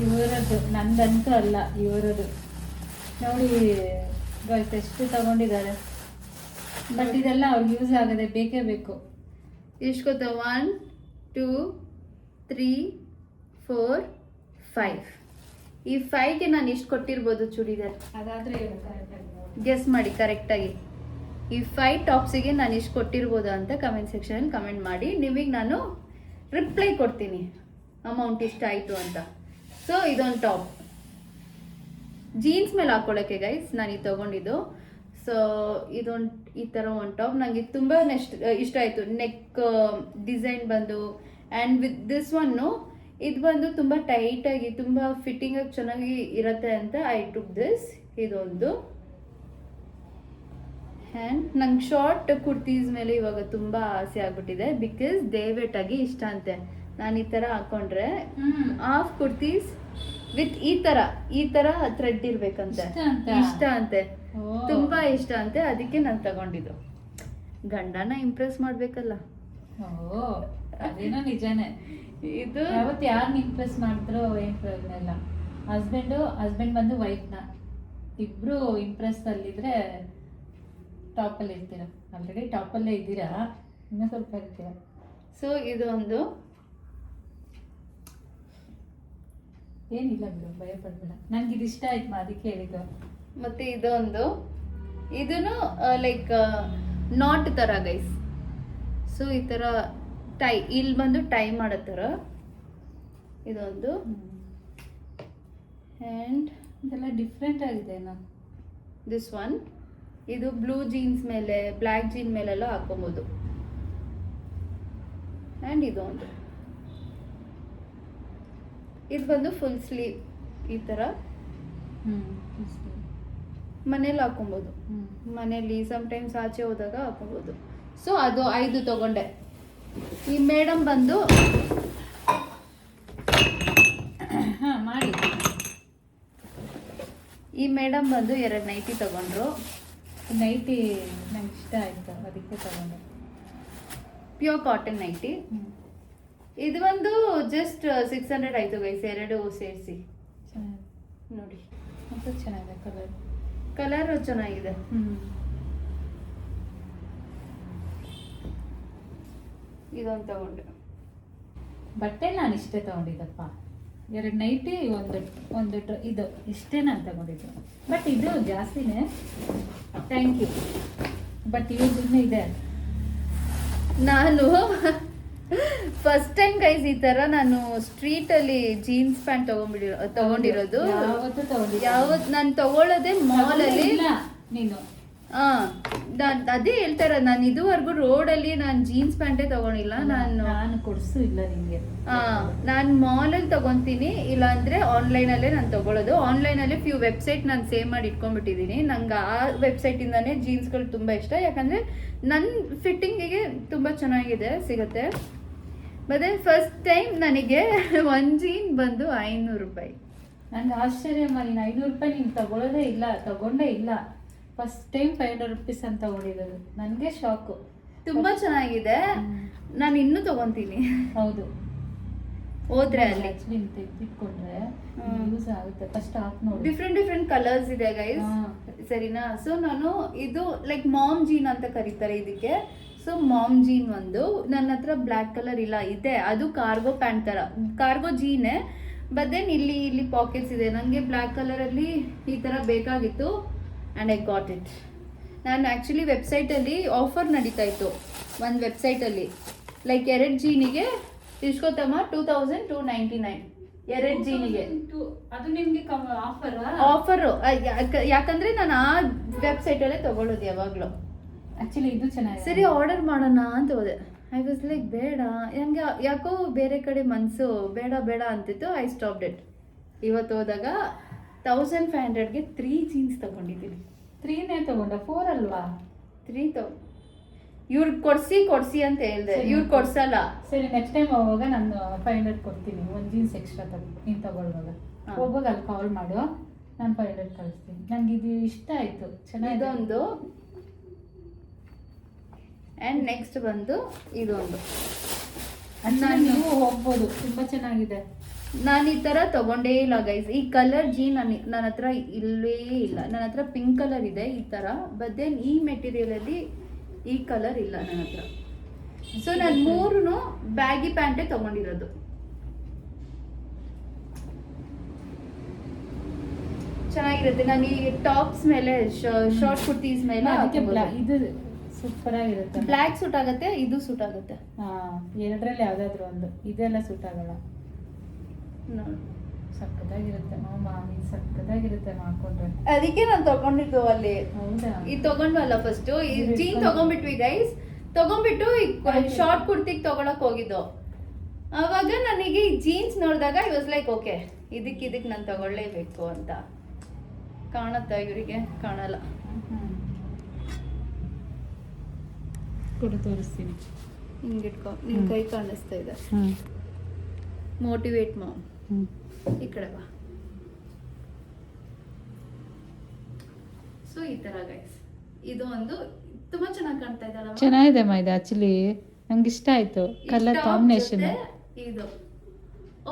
ಇವರದ್ದು, ನಂದಂತೂ ಅಲ್ಲ, ಇವರದ್ದು. ನೋಡಿ ಗೈಸ್ ಎಷ್ಟು ತಗೊಂಡಿದ್ದಾರೆ. ಬಟ್ ಇದೆಲ್ಲ ಅವ್ರಿಗೆ ಯೂಸ್ ಆಗದೆ, ಬೇಕೇ ಬೇಕು. ಎಷ್ಟು ಗೊತ್ತಾ? 1 2 3 4 5. ಈ 5ಗೆ ನಾನು ಎಷ್ಟು ಕೊಟ್ಟಿರ್ಬೋದು ಚೂಡಿದಾರ್? ಅದಾದ್ರೆ ಗೆಸ್ ಮಾಡಿ ಕರೆಕ್ಟಾಗಿ. ಈ 5 ಟಾಪ್ಸಿಗೆ ನಾನು ಎಷ್ಟು ಕೊಟ್ಟಿರ್ಬೋದು ಅಂತ ಕಮೆಂಟ್ ಸೆಕ್ಷನಲ್ಲಿ ಕಮೆಂಟ್ ಮಾಡಿ. ನಿಮಗೆ ನಾನು ರಿಪ್ಲೈ ಕೊಡ್ತೀನಿ ಅಮೌಂಟ್ ಇಷ್ಟಾಯಿತು ಅಂತ. ಸೊ ಇದೊಂದು ಟಾಪ್ ಜೀನ್ಸ್ ಮೇಲೆ ಹಾಕೊಳ್ಳೋಕ್ಕೆ ಗೈಸ್ ನಾನು ಇದು ತೊಗೊಂಡಿದ್ದು. ಸೊ ಇದೊಂದು ಈ ಥರ ಒಂದು ಟಾಪ್ ನನಗೆ ತುಂಬ ಇಷ್ಟ ಆಯಿತು. ನೆಕ್ ಡಿಸೈನ್ ಬಂದು ಆ್ಯಂಡ್ ವಿತ್ ದಿಸ್ ಒನ್ನು ಇದು ಬಂದು ತುಂಬ ಟೈಟಾಗಿ ತುಂಬ ಫಿಟ್ಟಿಂಗಾಗಿ ಚೆನ್ನಾಗಿ ಇರುತ್ತೆ ಅಂತ ಐ ಟುಕ್ ದಿಸ್. ಇದೊಂದು ಆ್ಯಂಡ್ ನಂಗೆ ಶಾರ್ಟ್ ಕುರ್ತೀಸ್ ಮೇಲೆ ಇವಾಗ ತುಂಬ ಆಸೆ ಆಗ್ಬಿಟ್ಟಿದೆ, ಬಿಕಾಸ್ ದೇವೇಟಾಗಿ ಇಷ್ಟ ಅಂತೆ. ನಾನು ಈ ಥರ ಹಾಕೊಂಡ್ರೆ ಹಾಫ್ ಕುರ್ತೀಸ್ ವಿತ್ ಈ ಥರ ಥ್ರೆಡ್ ಇರ್ಬೇಕಂತೆ, ಇಷ್ಟ ಅಂತೆ, ತುಂಬಾ ಇಷ್ಟ ಅಂತೆ. ಅದಕ್ಕೆ ನಾನು ತಗೊಂಡಿದ್ದು. ಗಂಡನ ಇಂಪ್ರೆಸ್ ಮಾಡ್ಬೇಕಲ್ಲ. ಓ ಅದೇನೋ ನಿಜಾನೇ. ಇದು ಯಾವತ್ತು ಯಾರನ್ನ ಇಂಪ್ರೆಸ್ ಮಾಡಿದ್ರು ಏನು ಪ್ರಯೋಜನ ಇಲ್ಲ. ಹಸ್ಬೆಂಡ್ ಬಂದು ವೈಫ್ನ ಇಬ್ರು ಇಂಪ್ರೆಸ್ ಅಲ್ಲಿದ್ರೆ ಟಾಪಲ್ಲಿ ಇರ್ತೀರ. ಆಲ್ರೆಡಿ ಟಾಪಲ್ಲೇ ಇದ್ದೀರಾ, ಇನ್ನೂ ಸ್ವಲ್ಪ ಇರ್ತೀರ. ಸೊ ಇದೊಂದು ಏನಿಲ್ಲ ಬಿಡು, ಭಯ ಪಡ್ಬೇಡ. ನಂಗೆ ಇದು ಇಷ್ಟ ಆಯ್ತು, ಅದಕ್ಕೆ ಹೇಳಿದ್ದು. ಮತ್ತೆ ಇದೊಂದು, ಇದನ್ನು ಲೈಕ್ ನಾಟ್ ಥರ ಗೈಸ್. ಸೊ ಈ ಥರ ಟೈ, ಇಲ್ಲಿ ಬಂದು ಟೈ ಮಾಡೋ ಥರ ಇದೊಂದು. ಆ್ಯಂಡ್ ಇದೆಲ್ಲ ಡಿಫ್ರೆಂಟ್ ಆಗಿದೆ. ನಾನು ದಿಸ್ ಒನ್, ಇದು ಬ್ಲೂ ಜೀನ್ಸ್ ಮೇಲೆ ಬ್ಲ್ಯಾಕ್ ಜೀನ್ ಮೇಲೆಲ್ಲ ಹಾಕೊಬೋದು. ಆ್ಯಂಡ್ ಇದೊಂದು, ಇದು ಬಂದು ಫುಲ್ ಸ್ಲೀವ್ ಈ ಥರ ಮನೇಲಿ ಹಾಕೊಬೋದು. ಮನೇಲಿ ಸಮ್ಟೈಮ್ಸ್ ಆಚೆ ಹೋದಾಗ ಹಾಕೊಬೋದು. ಸೊ ಅದು 5 ತಗೊಂಡೆ. ಈ ಮೇಡಮ್ ಬಂದು ಮಾಡಿ, ಈ ಮೇಡಮ್ ಬಂದು 2 ನೈಟಿ ತಗೊಂಡ್ರು. ನೈಟಿ ನಂಗೆ ಇಷ್ಟ ಆಯ್ತು, ಅದಕ್ಕೆ ತಗೊಂಡೆ. Pure cotton nightie. ಇದು ಒಂದು ಜಸ್ಟ್ 600 ಆಯಿತು ಗೈಸ್, 2 ಸೇರಿಸಿ. ಚೆನ್ನಾಗಿದೆ ನೋಡಿ, ಮತ್ತು ಚೆನ್ನಾಗಿದೆ ಕಲರು ಚೆನ್ನಾಗಿದೆ. ಇದೊಂದು ತಗೊಂಡೆ. ಬಟ್ಟೆ ನಾನು ಇಷ್ಟೇ ತಗೊಂಡಿದ್ದಪ್ಪ. 2 ನೈಟಿ, ಒಂದು ಇದು ಇಷ್ಟೇ ನಾನು ತಗೊಂಡಿದ್ದು. ಬಟ್ ಇದು ಜಾಸ್ತಿನೇ, ಥ್ಯಾಂಕ್ ಯು. ಬಟ್ ಇವ್ರದ್ದು ಇದೆ. ನಾನು ಫಸ್ಟ್ ಟೈಮ್ ಗೈಸ್ ಈ ತರ ನಾನು ಸ್ಟ್ರೀಟ್ ಅಲ್ಲಿ ಜೀನ್ಸ್ ಪ್ಯಾಂಟ್ ತಗೊಂಡಿರೋದು. ಯಾವತ್ತು ನಾನು ತಗೊಳ್ಳೋದೇ ಮಾಲ್ ಅಲ್ಲಿ. ನೀನು ಅದೇ ಹೇಳ್ತಾರ, ನಾನು ಇದುವರೆಗೂ ರೋಡ್ ಅಲ್ಲಿ ನಾನು ಜೀನ್ಸ್ ಪ್ಯಾಂಟೇ ತಗೊಂಡಿಲ್ಲ. ನಾನು ಕೊಡ್ಸು ಇಲ್ಲ ನಿಮಗೆ. ನಾನು ಮಾಲ್ ಅಲ್ಲಿ ತಗೊಂತೀನಿ, ಇಲ್ಲ ಅಂದ್ರೆ ಆನ್ಲೈನ್ ಅಲ್ಲೇ ನಾನು ತಗೊಳ್ಳೋದು. ಆನ್ಲೈನ್ ಅಲ್ಲಿ ಫ್ಯೂ ವೆಬ್ಸೈಟ್ ನಾನು ಸೇವ್ ಮಾಡಿ ಇಟ್ಕೊಂಡ್ಬಿಟ್ಟಿದ್ದೀನಿ. ನಂಗೆ ಆ ವೆಬ್ಸೈಟ್ ಇಂದಾನೆ ಜೀನ್ಸ್ಗಳು ತುಂಬಾ ಇಷ್ಟ, ಯಾಕಂದ್ರೆ ನನ್ನ ಫಿಟ್ಟಿಂಗಿಗೆ ತುಂಬಾ ಚೆನ್ನಾಗಿದೆ, ಸಿಗುತ್ತೆ. ಮತ್ತೆ ಫಸ್ಟ್ ಟೈಮ್ ನನಗೆ ಒಂದು ಜೀನ್ ಬಂದು 500 ರೂಪಾಯಿ. ನಂಗೆ ಆಶ್ಚರ್ಯ ಮಾಡಿ, 500 ರೂಪಾಯಿ ನೀನು ತಗೊಂಡೇ ಇಲ್ಲ. ಫಸ್ಟ್ ಟೈಮ್ 500 ರುಪೀಸ್ ಅಂತ ತಗೊಂಡಿರೋದು. ನನಗೆ ಶಾಕು. ತುಂಬಾ ಚೆನ್ನಾಗಿದೆ, ನಾನು ಇನ್ನೂ ತಗೊಂತೀನಿ. ಹೌದು, ಹೋದ್ರೆ ಅಲ್ಲಿ ತೆಗೆದಿಟ್ಕೊಂಡ್ರೆ ಯೂಸ್ ಆಗುತ್ತೆ. ಫಸ್ಟ್ ಹಾಕಿ ನೋಡಿ, ಡಿಫ್ರೆಂಟ್ ಕಲರ್ಸ್ ಇದೆ ಗೈಸ್, ಸರಿನಾ? ಸೊ ನಾನು ಇದು ಲೈಕ್ ಮಾಮ್ ಜೀನ್ ಅಂತ ಕರೀತಾರೆ ಇದಕ್ಕೆ. ಸೊ ಮಾಮ್ ಜೀನ್ ಒಂದು ನನ್ನ ಹತ್ರ ಬ್ಲ್ಯಾಕ್ ಕಲರ್ ಇಲ್ಲ, ಇದೆ. ಅದು ಕಾರ್ಗೋ ಪ್ಯಾಂಟ್ ತರ, ಕಾರ್ಗೋ ಜೀನೇ. ಬಟ್ ದೆನ್ ಇಲ್ಲಿ ಪಾಕೆಟ್ಸ್ ಇದೆ. ನನಗೆ ಬ್ಲ್ಯಾಕ್ ಕಲರಲ್ಲಿ ಈ ಥರ ಬೇಕಾಗಿತ್ತು ಆ್ಯಂಡ್ ಐ ಗಾಟ್ ಇಟ್. ನಾನು ಆ್ಯಕ್ಚುಲಿ ವೆಬ್ಸೈಟಲ್ಲಿ ಆಫರ್ ನಡೀತಾ ಇತ್ತು ಒಂದು ವೆಬ್ಸೈಟಲ್ಲಿ, ಲೈಕ್ 2 ಜೀನಿಗೆ ಇಸ್ಕೊತಮ್ಮ 2299, 2 ಜೀನಿಗೆ. ಅದು ನಿಮಗೆ ಆಫರು, ಯಾಕಂದ್ರೆ ನಾನು ಆ ವೆಬ್ಸೈಟಲ್ಲೇ ತಗೊಳ್ಳೋದು ಯಾವಾಗಲೂ. ಆ್ಯಕ್ಚುಲಿ ಇದು ಚೆನ್ನಾಗಿದೆ. ಸರಿ ಆರ್ಡರ್ ಮಾಡೋಣ ಅಂತ ಹೋದೆ. ಐ ವಾಸ್ ಲೈಕ್ ಬೇಡ, ನನಗೆ ಯಾಕೋ ಬೇರೆ ಕಡೆ ಮನಸ್ಸು ಬೇಡ ಅಂತಿತ್ತು. I stopped it. ಇವತ್ತು ಹೋದಾಗ 1500ಗೆ 3 ಜೀನ್ಸ್ ತಗೊಂಡಿದ್ದೀನಿ. 3ನೇ ತಗೊಂಡ, 4 ಅಲ್ವಾ? 3 ಇವ್ರು ಕೊಡ್ಸಿ ಅಂತ ಹೇಳ್ದೆ, ಇವ್ರು ಕೊಡ್ಸಲ್ಲ. ಸರಿ, ನೆಕ್ಸ್ಟ್ ಟೈಮ್ ಹೋಗುವಾಗ ನಾನು 500 ಕೊಡ್ತೀನಿ, 1 ಜೀನ್ಸ್ ಎಕ್ಸ್ಟ್ರಾ ನೀನು ತಗೊಳ್ಳುವಾಗ. ಹೋಗುವಾಗ ಅಲ್ಲಿ ಕಾಲ್ ಮಾಡು, ನಾನು ಪೈಲಟ್ ಕಳಿಸ್ತೀನಿ. ನಂಗೆ ಇದು ಇಷ್ಟ ಆಯ್ತು, ಚೆನ್ನಾಗಿದೆ. ಇದೊಂದು ಆ್ಯಂಡ್ ನೆಕ್ಸ್ಟ್ ಬಂದು ಇದೊಂದು. ನೀವು ಹೋಗ್ಬೋದು, ತುಂಬಾ ಚೆನ್ನಾಗಿದೆ. ನಾನು ಈ ಥರ ತಗೊಂಡೇ ಇಲ್ಲ ಗೈಸ್. ಈ ಕಲರ್ ಜೀನ್ ನನ್ನ ಹತ್ರ ಇಲ್ಲೇ ಇಲ್ಲ. ನನ್ನ ಹತ್ರ ಪಿಂಕ್ ಕಲರ್ ಇದೆ ಈ ಥರ, ಬಟ್ ದೆನ್ ಈ ಮೆಟೀರಿಯಲಲ್ಲಿ ಈ ಕಲರ್ ಇಲ್ಲ ನನ್ನ ಹತ್ರ. ಸೊ ನಾನು 3 ಬ್ಯಾಗಿ ಪ್ಯಾಂಟೇ ತಗೊಂಡಿರೋದು. ಚೆನ್ನಾಗಿರುತ್ತೆ. ನಾನು ಈ ಟಾಪ್ಸ್ ಮೇಲೆ ಶಾರ್ಟ್ ಕುರ್ತೀಸ್ ಮೇಲೆ ಇದು ಸೂಪರ್ ಆಗಿರುತ್ತೆ. ಬ್ಲ್ಯಾಕ್ ಸೂಟ್ ಆಗುತ್ತೆ, ಇದು ಸೂಟ್ ಆಗುತ್ತೆ. ಎರಡರಲ್ಲಿ ಯಾವ್ದಾದ್ರು ಒಂದು. ಇದೆಲ್ಲ ಸೂಟ್ ಆಗಲ್ಲ. ನೋಡಿ ಸಕ್ಕತ್ತಾಗಿರುತ್ತೆ ಮಾಮಿ, ಸಕ್ಕತ್ತಾಗಿರುತ್ತೆ ಮಾಡ್ಕೊಂಡ್ರೆ. ಅದಕ್ಕೆ ನಾನು ತಗೊಂಡಿದ್ದು ಅಲ್ಲಿ. ಹೌದಾ? ಇದು ತಗೊಂಡ್ವಲ್ಲ ಫಸ್ಟ್ ಈ ಜೀನ್ ತಗೊಂಡ್ಬಿಟ್ವಿ ಗೈಸ್. ತಗೊಂಡ್ಬಿಟ್ಟು ಶಾರ್ಟ್ ಕುರ್ತಿಗೆ ತಗೊಳಕ್ ಹೋಗಿದ್ದು. ಅವಾಗ ನನಗೆ ಈ ಜೀನ್ಸ್ ನೋಡಿದಾಗ ಐ ವಾಸ್ ಲೈಕ್ ಓಕೆ, ಇದಕ್ಕೆ ನಾನು ತಗೊಳ್ಳೇಬೇಕು ಅಂತ. ಕಾಣುತ್ತಾ ಇವರಿಗೆ? ಕಾಣಲ್ಲ. ಕೊಡು ತೋರಿಸ್ತೀನಿ. ಹಿಂಗಿಟ್ಕೊ, ನಿನ್ ಕೈ ಕಾಣಿಸ್ತಾ ಇದೆ. Motivate mom. ಈ ಕಡೆ ಬಾ. ಸೊ ಈ ತರ ಗೈಸ್, ಇದು ಒಂದು ತುಂಬಾ ಚೆನ್ನಾಗಿ ಕಾಣ್ತಾ ಇದಲ್ಲ? ಚೆನ್ನಾಗಿದೆ ಮಾ ಇದು. ಆಕ್ಚುಲಿ ನಂಗೆ ಇಷ್ಟ ಆಯ್ತು ಕಲರ್ ಕಾಂಬಿನೇಷನ್. ಇದು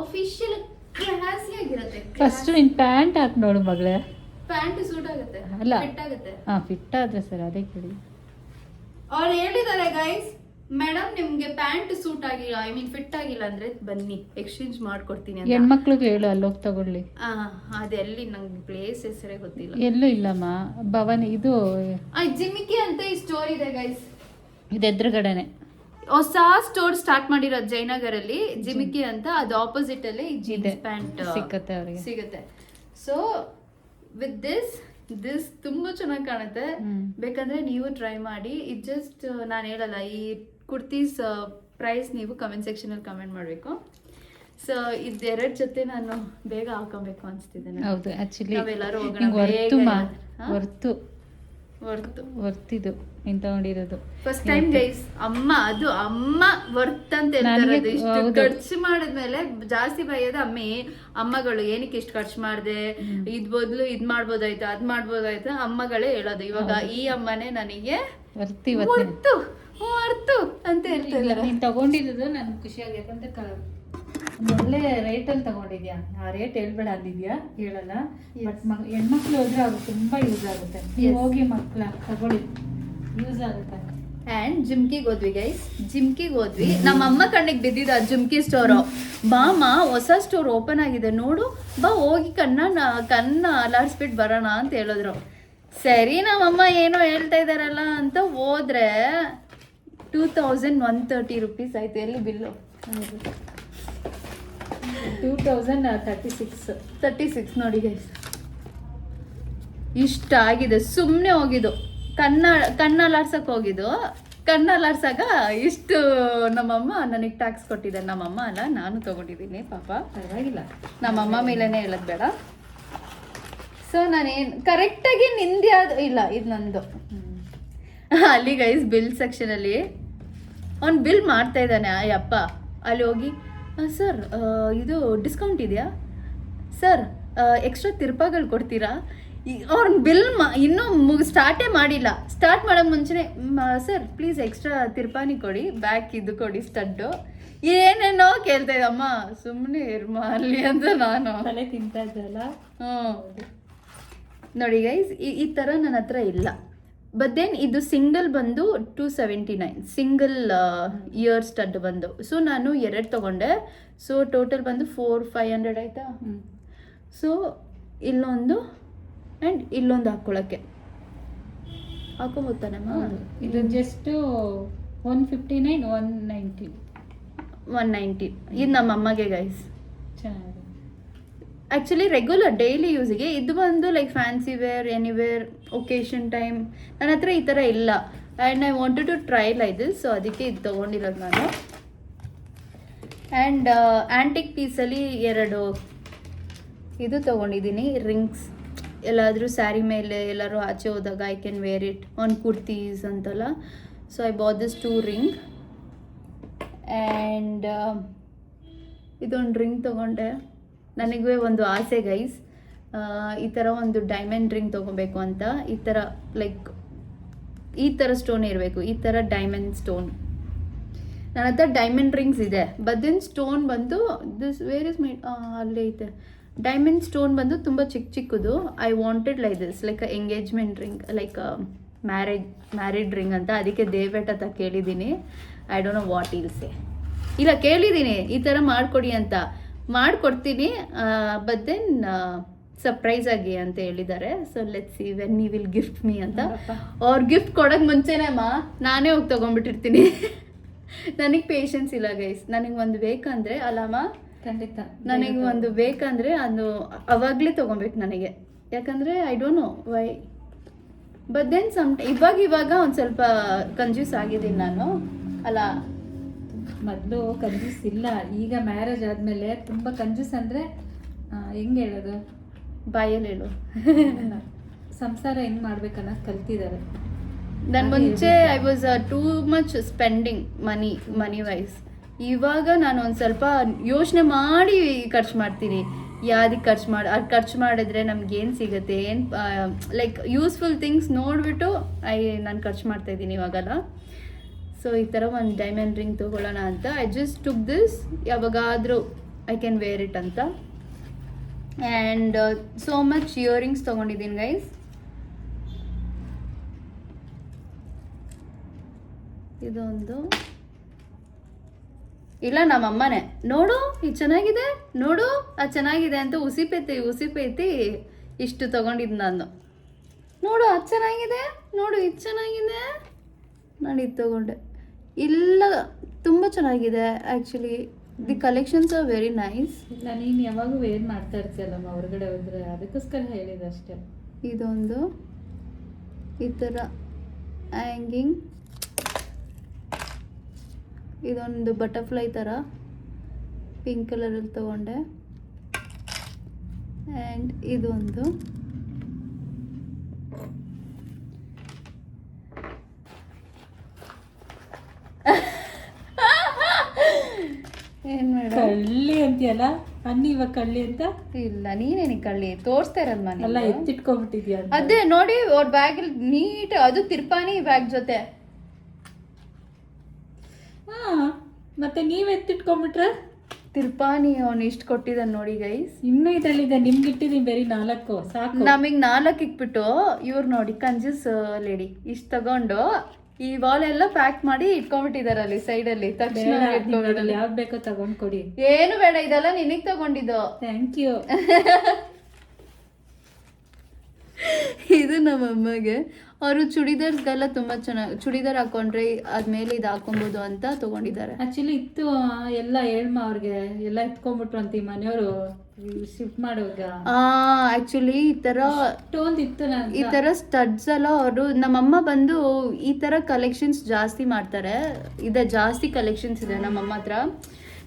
ಅಫಿಷಿಯಲ್ ಕ್ಲಾಸಿ ಆಗಿರುತ್ತೆ. ಫಸ್ಟ್ ನಿನ್ ಪ್ಯಾಂಟ್ ಹಾಕಿ ನೋಡು ಮಗಳೇ. ಪ್ಯಾಂಟ್ ಸೂಟ್ ಆಗುತ್ತೆ, ಅಲ್ಲ ಫಿಟ್ ಆಗುತ್ತೆ. ಫಿಟ್ ಆದ್ರೆ ಸರ್ ಅದೇ ಕೇಳಿ. ಅವ್ರು ಹೇಳಿದ್ದಾರೆ ಗೈಸ್, ಮೇಡಮ್ ನಿಮ್ಗೆ ಪ್ಯಾಂಟ್ ಸೂಟ್ ಆಗಿಲ್ಲ, ಐ ಮೀನ್ ಫಿಟ್ ಆಗಿಲ್ಲ ಅಂದ್ರೆ ಬನ್ನಿ ಎಕ್ಸ್ಚೇಂಜ್ ಮಾಡ್ಕೊಡ್ತೀನಿ ಅಂತ. ಹೆಣ್ಮಕ್ಳಿಗೆ ಹೇಳು ಅಲ್ಲೋಗಿ ತಗೊಳ್ಳಿ. ಅದೆಲ್ಲಿ ನಂಗೆ ಪ್ಲೇಸ್ ಹೆಸರೇ ಗೊತ್ತಿಲ್ಲ. ಎಲ್ಲೂ ಇಲ್ಲಮ್ಮ. ಭವಾನಿ ಇದು ಜಿಮಿಕಿ ಅಂತ ಈ ಸ್ಟೋರ್ ಇದೆ ಗೈಸ್. ಇದು ಎದುರುಗಡೆನೆ ಹೊಸ ಸ್ಟೋರ್ ಸ್ಟಾರ್ಟ್ ಮಾಡಿರೋದು ಜಯನಗರಲ್ಲಿ, ಜಿಮಿಕಿ ಅಂತ. ಅದು ಆಪೋಸಿಟ್ ಅಲ್ಲಿ ಜೀನ್ಸ್ ಪ್ಯಾಂಟ್ ಸಿಕ್ಕತ್ತೆ ಅವರಿಗೆ, ಸಿಗುತ್ತೆ. ಸೊ ವಿತ್ ದಿಸ್ ತುಂಬಾ ಚೆನ್ನಾಗಿ ಕಾಣುತ್ತೆ. ಬೇಕಂದ್ರೆ ನೀವು ಟ್ರೈ ಮಾಡಿ. ಇದು ಜಸ್ಟ್ ನಾನು ಹೇಳಲ್ಲ, ಈ ಕುರ್ತೀಸ್ ಪ್ರೈಸ್ ನೀವು ಕಮೆಂಟ್ ಸೆಕ್ಷನ್ ಅಲ್ಲಿ ಕಮೆಂಟ್ ಮಾಡಬೇಕು. ಸೊ ಇದೆರಡು ಜೊತೆ ನಾನು ಬೇಗ ಹಾಕೊಬೇಕು ಅನ್ಸ್ತಿದ್ದೇನೆ. ಹೌದು ಆಕ್ಚುಲಿ ನಾವೆಲ್ಲರೂ ವರ್ತಿದು ನೀನ್ ತಗೊಂಡಿರೋದು ಫಸ್ಟ್ ಟೈಮ್ ಗೈಸ್. ಅಮ್ಮ ವರ್ತ್ ಅಂತ ಹೇಳ್ತಾರೆ. ಇಷ್ಟು ಖರ್ಚು ಮಾಡಿದ್ಮೇಲೆ ಜಾಸ್ತಿ ಬೈಯೋದು ಅಮ್ಮಗಳು. ಏನಕ್ಕೆ ಇಷ್ಟು ಖರ್ಚು ಮಾಡಿದೆ, ಇದ್ ಬದಲು ಇದ್ ಮಾಡ್ಬೋದಾಯ್ತು, ಅದ್ ಮಾಡ್ಬೋದಾಯ್ತು ಅಮ್ಮಗಳೇ ಹೇಳೋದು. ಇವಾಗ ಈ ಅಮ್ಮನೇ ನನಗೆ ವರ್ತು ಅಂತ ಹೇಳ್ತಾ ಇದ್ದಾರೆ. ನೀನ್ ತಗೊಂಡಿರೋದು ನನ್ಗೆ ಖುಷಿ ಆಗಿದೆ ಅಂತ. ಒಳ್ಳೆ ರೇಟಲ್ಲಿ ತಗೊಂಡಿದ್ಯಾ. ಆ ರೇಟ್ ಹೇಳ್ಬೇಡ ಅಂದಿದ್ಯಾ, ಹೇಳಲ್ಲ. ಬಟ್ ಹೆಣ್ಮಕ್ಳು ಹೋದ್ರೆ ಅವ್ರಿಗೆ ತುಂಬಾ ಯೂಸ್ ಆಗುತ್ತೆ. ಹೋಗಿ ಮಕ್ಳ ತಗೊಳ್ಳಿ, ಯೂಸ್ ಆಗುತ್ತೆ. ಅಂಡ್ ಜಿಮ್ಕಿಗೆ ಹೋದ್ವಿ ಗೈಸ್. ನಮ್ಮ ಅಮ್ಮ ಕಣ್ಣಿಗೆ ಬಿದ್ದಿದ್ದ ಜಿಮ್ಕಿ ಸ್ಟೋರು. ಬಾಮ ಹೊಸ ಸ್ಟೋರ್ ಓಪನ್ ಆಗಿದೆ ನೋಡು, ಬಾ ಹೋಗಿ ಕಣ್ಣ ಅಲಾಡ್ಸ್ಬಿಟ್ಟು ಬರೋಣ ಅಂತ ಹೇಳಿದ್ರು. ಸರಿ ನಮ್ಮಮ್ಮ ಏನೋ ಹೇಳ್ತಾ ಇದಾರಲ್ಲ ಅಂತ ಹೋದ್ರೆ 2130 ರೂಪೀಸ್ ಆಯ್ತು. ಎಲ್ಲಿ ಬಿಲ್ಲು? 2036 ನೋಡಿ ಗೈಸ್, ಇಷ್ಟ ಆಗಿದೆ. ಸುಮ್ಮನೆ ಹೋಗಿದ್ದು ಕಣ್ಣಲ್ಲಾಡ್ಸಕ್ ಹೋಗಿದ್ದು. ಕಣ್ಣಲ್ಲಾಡ್ಸಾಗ ಇಷ್ಟು ನಮ್ಮಮ್ಮ ನನಗೆ ಟ್ಯಾಕ್ಸ್ ಕೊಟ್ಟಿದ್ದಾರೆ. ನಮ್ಮಮ್ಮ ಅಲ್ಲ, ನಾನು ತಗೊಂಡಿದ್ದೀನಿ ಪಾಪ. ಪರವಾಗಿಲ್ಲ, ನಮ್ಮಮ್ಮ ಮೇಲೇನೆ ಹೇಳೋದು ಬೇಡ. ಸೊ ನಾನೇನು ಕರೆಕ್ಟಾಗಿ ನಿಂದೆ ಇಲ್ಲ, ಇದು ನಂದು. ಅಲ್ಲಿ ಗೈಸ್ ಬಿಲ್ ಸೆಕ್ಷನಲ್ಲಿ ಅವ್ನು ಬಿಲ್ ಮಾಡ್ತಾ ಇದ್ದಾನೆ ಆ ಯಪ್ಪ. ಅಲ್ಲಿ ಹೋಗಿ ಸರ್ ಇದು ಡಿಸ್ಕೌಂಟ್ ಇದೆಯಾ ಸರ್, ಎಕ್ಸ್ಟ್ರಾ ತಿರ್ಪಾಗಳು ಕೊಡ್ತೀರಾ? ಅವ್ರನ್ನ ಬಿಲ್ ಇನ್ನೂ ಸ್ಟಾರ್ಟೇ ಮಾಡಿಲ್ಲ. ಸ್ಟಾರ್ಟ್ ಮಾಡೋಕ್ಕೆ ಮುಂಚೆನೆ ಸರ್ ಪ್ಲೀಸ್ ಎಕ್ಸ್ಟ್ರಾ ತಿರ್ಪಾನಿ ಕೊಡಿ, ಬ್ಯಾಕ್ ಇದು ಕೊಡಿ, ಸ್ಟಡ್ಡು, ಏನೇನೋ ಕೇಳ್ತಾ ಇದ್ದಮ್ಮ. ಸುಮ್ಮನೆ ಇರ್ಮಾರ್ಲಿ ಅಂತ ನಾನು ತಲೆ ತಿಂತಾ ಇದ್ದಲ್ಲ. ನೋಡಿ ಗೈಸ್, ಈ ಥರ ನನ್ನ ಹತ್ರ ಇಲ್ಲ. ಬಟ್ ದೆನ್ ಇದು ಸಿಂಗಲ್ ಬಂದು 279, ಸಿಂಗಲ್ ಇಯರ್ ಸ್ಟಡ್ ಬಂದು. ಸೊ ನಾನು 2 ತಗೊಂಡೆ. ಸೊ ಟೋಟಲ್ ಬಂದು 400-500 ಆಯ್ತಾ. ಸೊ ಇಲ್ಲೊಂದು ಆ್ಯಂಡ್ ಇಲ್ಲೊಂದು ಹಾಕ್ಕೊಳ್ಳೋಕ್ಕೆ ಹಾಕೋಬೋತಾನಮ್ಮ. ಇದು ಜಸ್ಟ್ 159, 190. ಇದು ನಮ್ಮ ಅಮ್ಮಗೆ ಗೈಸ್. ಚೆನ್ನಾಗಿದೆ ಆ್ಯಕ್ಚುಲಿ ರೆಗ್ಯುಲರ್ ಡೈಲಿ ಯೂಸಿಗೆ. ಇದು ಬಂದು like fancy wear, anywhere, occasion time. ನನ್ನ ಹತ್ರ ಈ ಥರ ಇಲ್ಲ. And I wanted to try like this. So ಅದಕ್ಕೆ ಇದು ತೊಗೊಂಡಿರೋದು ನಾನು. ಆ್ಯಂಡ್ ಆ್ಯಂಟಿಕ್ ಪೀಸಲ್ಲಿ 2 ಇದು ತೊಗೊಂಡಿದ್ದೀನಿ, ರಿಂಗ್ಸ್. ಎಲ್ಲಾದರೂ ಸ್ಯಾರಿ ಮೇಲೆ ಎಲ್ಲರೂ ಆಚೆ ಹೋದಾಗ I can wear it on kurtis ಅಂತಲ್ಲ. So I bought this 2 ring. And ಇದೊಂದು ರಿಂಗ್ ತೊಗೊಂಡೆ. ನನಗೆ ಒಂದು ಆಸೆ ಗೈಸ್, ಈ ಥರ ಒಂದು ಡೈಮಂಡ್ ರಿಂಗ್ ತೊಗೋಬೇಕು ಅಂತ, ಈ ಥರ ಲೈಕ್ ಈ ಥರ ಸ್ಟೋನ್ ಇರಬೇಕು, ಈ ಥರ ಡೈಮಂಡ್ ಸ್ಟೋನ್. ನನ್ನ ಹತ್ರ ಡೈಮಂಡ್ ರಿಂಗ್ಸ್ ಇದೆ, ಬಟ್ ದೆನ್ ಸ್ಟೋನ್ ಬಂದು ದಿಸ್ ವೇರ್ ಇಸ್ ಮೈ ಅಲ್ಲೇ ಐತೆ. ಡೈಮಂಡ್ ಸ್ಟೋನ್ ಬಂದು ತುಂಬ ಚಿಕ್ಕ ಚಿಕ್ಕದು. I wanted like this, like engagement ring, like married ring ಅಂತ. ಅದಕ್ಕೆ ದೇವೇಟ್ ಹತ್ರ ಕೇಳಿದ್ದೀನಿ. ಐ ಡೋಂಟ್ ನೋ ವಾಟ್ ಇಲ್ ಸೇ. ಇಲ್ಲ, ಕೇಳಿದ್ದೀನಿ ಈ ಥರ ಮಾಡಿಕೊಡಿ ಅಂತ, ಮಾಡಿಕೊಡ್ತೀನಿ, ಬಟ್ ದೆನ್ ಸರ್ಪ್ರೈಸ್ ಆಗಿ ಅಂತ ಹೇಳಿದ್ದಾರೆ. So let's see when you will gift me ಅಂತ. ಅವ್ರು ಗಿಫ್ಟ್ ಕೊಡೋಕೆ ಮುಂಚೆನೇ ನಾನೇ ಹೋಗಿ ತೊಗೊಂಡ್ಬಿಟ್ಟಿರ್ತೀನಿ. ನನಗೆ ಪೇಷನ್ಸ್ ಇಲ್ಲ ಗೈಸ್. ನನಗೆ ಒಂದು ಬೇಕಂದ್ರೆ ಅಲ್ಲಮ್ಮ, ಖಂಡಿತ ನನಗೆ ಒಂದು ಬೇಕಂದ್ರೆ ಅದು ಅವಾಗಲೇ ತೊಗೊಬೇಕು ನನಗೆ. ಯಾಕಂದರೆ I don't know why, but then ಇವಾಗ ಒಂದು ಸ್ವಲ್ಪ ಕನ್ಫ್ಯೂಸ್ ಆಗಿದ್ದೀನಿ ನಾನು ಅಲ್ಲ. ಮೊದಲು ಕಂಜೂಸ್ ಇಲ್ಲ, ಈಗ ಮ್ಯಾರೇಜ್ ಆದಮೇಲೆ ತುಂಬ ಕಂಜೂಸ್ ಅಂದರೆ ಹೆಂಗೆ ಹೇಳೋದು, ಬಾಯಲ್ಲಿ ಹೇಳು. ಸಂಸಾರ ಹೆಂಗೆ ಮಾಡ್ಬೇಕನ್ನೋದು ಕಲ್ತಿದ್ದಾರೆ. ನಾನು ಮುಂಚೆ I was too much spending money wise. ಇವಾಗ ನಾನು ಒಂದು ಸ್ವಲ್ಪ ಯೋಚನೆ ಮಾಡಿ ಖರ್ಚು ಮಾಡ್ತೀನಿ. ಯಾವ್ದಕ್ಕೆ ಖರ್ಚು ಮಾಡಿದ್ರೆ ನಮ್ಗೇನು ಸಿಗುತ್ತೆ, ಏನು ಲೈಕ್ ಯೂಸ್ಫುಲ್ ಥಿಂಗ್ಸ್ ನೋಡಿಬಿಟ್ಟು ನಾನು ಖರ್ಚು ಮಾಡ್ತಾಯಿದ್ದೀನಿ ಇವಾಗಲ್ಲ. ಸೊ ಈ ಥರ ಒಂದು ಡೈಮಂಡ್ ರಿಂಗ್ ತೊಗೊಳ್ಳೋಣ ಅಂತ ಐ ಜಸ್ಟ್ ಟುಕ್ ದಿಸ್. ಯಾವಾಗಾದರೂ ಐ ಕ್ಯಾನ್ ವೇರ್ ಇಟ್ ಅಂತ. ಆ್ಯಂಡ್ ಸೋ ಮಚ್ ಇಯರಿಂಗ್ಸ್ ತೊಗೊಂಡಿದ್ದೀನಿ ಗೈಸ್. ಇದೊಂದು ಇಲ್ಲ, ನಮ್ಮಮ್ಮನೇ ನೋಡು ಇದು ಚೆನ್ನಾಗಿದೆ, ನೋಡು ಅದು ಚೆನ್ನಾಗಿದೆ ಅಂತ ಉಸಿಪೈತಿ ಇಷ್ಟು ತೊಗೊಂಡಿದ್ದು ನಾನು. ನೋಡು ಅದು ಚೆನ್ನಾಗಿದೆ, ನೋಡು ಇದು ಚೆನ್ನಾಗಿದೆ, ನಾನು ಇದು ತೊಗೊಂಡೆ. ಇಲ್ಲ, ತುಂಬ ಚೆನ್ನಾಗಿದೆ actually. The collections are very nice. ಇಲ್ಲ, ನೀನು ಯಾವಾಗೂ ವೇರ್ ಮಾಡ್ತಾ ಇರ್ತೀಯಲ್ಲಮ್ಮ ಹೊರಗಡೆ ಹೋದ್ರೆ, ಅದಕ್ಕೋಸ್ಕರ ಹೇಳಿದೆ ಅಷ್ಟೇ. ಇದೊಂದು ಈ ಥರ ಹ್ಯಾಂಗಿಂಗ್, ಇದೊಂದು ಬಟರ್ಫ್ಲೈ ಥರ ಪಿಂಕ್ ಕಲರಲ್ಲಿ ತೊಗೊಂಡೆ. ಆ್ಯಂಡ್ ಇದೊಂದು ಏನು ಮೇಡಮ್ ಕಳ್ಳಿ ಅಂತೀಯಲ್ಲ, ಅನ್ನಿ ಇವಾಗ ಕಳ್ಳಿ ಅಂತ. ಇಲ್ಲ, ನೀನೇನಿಗೆ ಕಳ್ಳಿ ತೋರಿಸ್ತಾ ಇರೋದು ಮನೆ ಎಲ್ಲ ಎತ್ತಿಟ್ಕೊಂಡ್ಬಿಟ್ಟಿದ್ಯಾ? ಅದೇ ನೋಡಿ ಅವ್ರ ಬ್ಯಾಗಲ್ಲಿ ನೀಟ್, ಅದು ತಿರ್ಪಾನಿ ಬ್ಯಾಗ್ ಜೊತೆ. ಮತ್ತೆ ನೀವ್ ಎತ್ತಿಟ್ಕೊಂಡ್ಬಿಟ್ರೆ ತಿರ್ಪಾನಿ ಅವನು ಇಷ್ಟು ಕೊಟ್ಟಿದ್ದಾನೆ ನೋಡಿ ಗೈಸ್. ಇನ್ನೂ ಇದಲ್ಲಿದೆ, ನಿಮ್ಗೆ ಇಟ್ಟಿದ್ದೀನಿ ಬರೀ 4 ಸಾಕು. ನಮಗೆ 4 ಇಕ್ಬಿಟ್ಟು ಇವ್ರು ನೋಡಿ ಕಂಜೂಸ್ ಲೇಡಿ ಇಷ್ಟು ತಗೊಂಡು ಈ ವಾಲ್ ಎಲ್ಲ ಪ್ಯಾಕ್ ಮಾಡಿ ಇಟ್ಕೊಂಡ್ಬಿಟ್ಟಿದಾರೆ ಅಲ್ಲಿ ಸೈಡಲ್ಲಿ. ತಕ್ಷಣ ಯಾವ್ದು ಬೇಕೋ ತಗೊಂಡ್ ಕೊಡಿ. ಏನು ಬೇಡ, ಇದೆಲ್ಲ ನಿನಗೆ ತಗೊಂಡಿದ್ದು. Thank you. ಇದು ನಮ್ಮಮ್ಮಗೆ. ಅವರು ಚೂಡಿದಾರ್ಸ್ಗೆಲ್ಲ ತುಂಬ ಚೆನ್ನಾಗಿ, ಚೂಡಿದಾರ್ ಹಾಕೊಂಡ್ರೆ ಅದ್ಮೇಲೆ ಇದು ಹಾಕೊಬೋದು ಅಂತ ತಗೊಂಡಿದ್ದಾರೆ. ಆಕ್ಚುಲಿ ಇತ್ತು ಎಲ್ಲ ಹೇಳ್ಮ ಅವ್ರಿಗೆ, ಎಲ್ಲ ಎತ್ಕೊಂಡ್ಬಿಟ್ರು ಅಂತ ಈ ಮನೆಯವರು ಶಿಫ್ಟ್ ಮಾಡುವಾಗ. ಆಕ್ಚುಲಿ ಈ ಥರ ಇತ್ತು, ಈ ಥರ ಸ್ಟಡ್ಸ್ ಎಲ್ಲ ಅವರು ನಮ್ಮಮ್ಮ ಬಂದು ಈ ಥರ ಕಲೆಕ್ಷನ್ಸ್ ಜಾಸ್ತಿ ಮಾಡ್ತಾರೆ. ಇದೆ ಜಾಸ್ತಿ ಕಲೆಕ್ಷನ್ಸ್ ಇದೆ ನಮ್ಮಮ್ಮ ಹತ್ರ.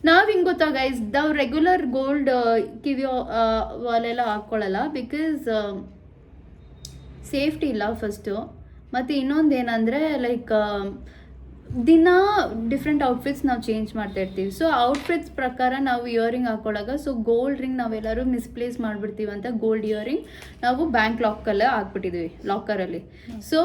ನಾವು ಹಿಂಗೆ ಗೊತ್ತಾ ಗೈಸ್, ನಾವು ರೆಗ್ಯುಲರ್ ಗೋಲ್ಡ್ ಕಿವಿ ವಾಲೆಲ್ಲ ಹಾಕ್ಕೊಳ್ಳಲ್ಲ, ಬಿಕಾಸ್ ಸೇಫ್ಟಿ ಇಲ್ಲ ಫಸ್ಟು. ಮತ್ತು ಇನ್ನೊಂದು ಏನಂದರೆ ಲೈಕ್ ದಿನ ಡಿಫ್ರೆಂಟ್ ಔಟ್ಫಿಟ್ಸ್ ನಾವು ಚೇಂಜ್ ಮಾಡ್ತಾ ಇರ್ತೀವಿ. ಸೊ ಔಟ್ಫಿಟ್ಸ್ ಪ್ರಕಾರ ನಾವು ಇಯರಿಂಗ್ ಹಾಕ್ಕೊಳ್ಳೋವಾಗ, ಸೊ ಗೋಲ್ಡ್ ರಿಂಗ್ ನಾವೆಲ್ಲರೂ ಮಿಸ್ಪ್ಲೇಸ್ ಮಾಡಿಬಿಡ್ತೀವಿ ಅಂತ ಗೋಲ್ಡ್ ಇಯರಿಂಗ್ ನಾವು ಬ್ಯಾಂಕ್ ಲಾಕಲ್ಲೇ ಹಾಕ್ಬಿಟ್ಟಿದ್ವಿ, ಲಾಕರಲ್ಲಿ. ಸೊ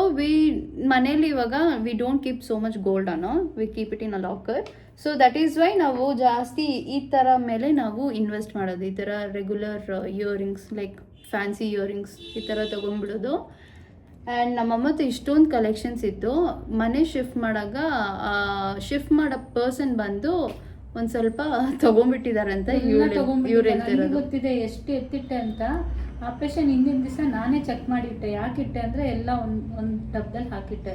ಮನೇಲಿ ಇವಾಗ we don't keep so much gold ಅನ್ನೋ, we keep it in a locker. So that is why ನಾವು ಜಾಸ್ತಿ ಈ ಥರ ಮೇಲೆ ನಾವು ಇನ್ವೆಸ್ಟ್ ಮಾಡೋದು. ಈ ಥರ regular earrings like fancy earrings ಈ ಥರ ತೊಗೊಂಡ್ಬಿಡೋದು. ಆ್ಯಂಡ್ ನಮ್ಮಮ್ಮತ್ತು ಇಷ್ಟೊಂದು ಕಲೆಕ್ಷನ್ಸ್ ಇತ್ತು. ಮನೆ ಶಿಫ್ಟ್ ಶಿಫ್ಟ್ ಮಾಡೋ ಪರ್ಸನ್ ಬಂದು ಒಂದು ಸ್ವಲ್ಪ ತೊಗೊಂಡ್ಬಿಟ್ಟಿದ್ದಾರೆ ಅಂತ ಇವ್ರು ಹೇಳ್ತಿರೋದು. ಗೊತ್ತಿದೆ ಎಷ್ಟು ಎತ್ತಿಟ್ಟೆ ಅಂತ. ಆಪ್ರೇಷನ್ ಹಿಂದಿನ ದಿವಸ ನಾನೇ ಚೆಕ್ ಮಾಡಿಟ್ಟೆ. ಯಾಕಿಟ್ಟೆ ಅಂದರೆ ಎಲ್ಲ ಒಂದು ಡಬ್ಬದಲ್ಲಿ ಹಾಕಿಟ್ಟೆ.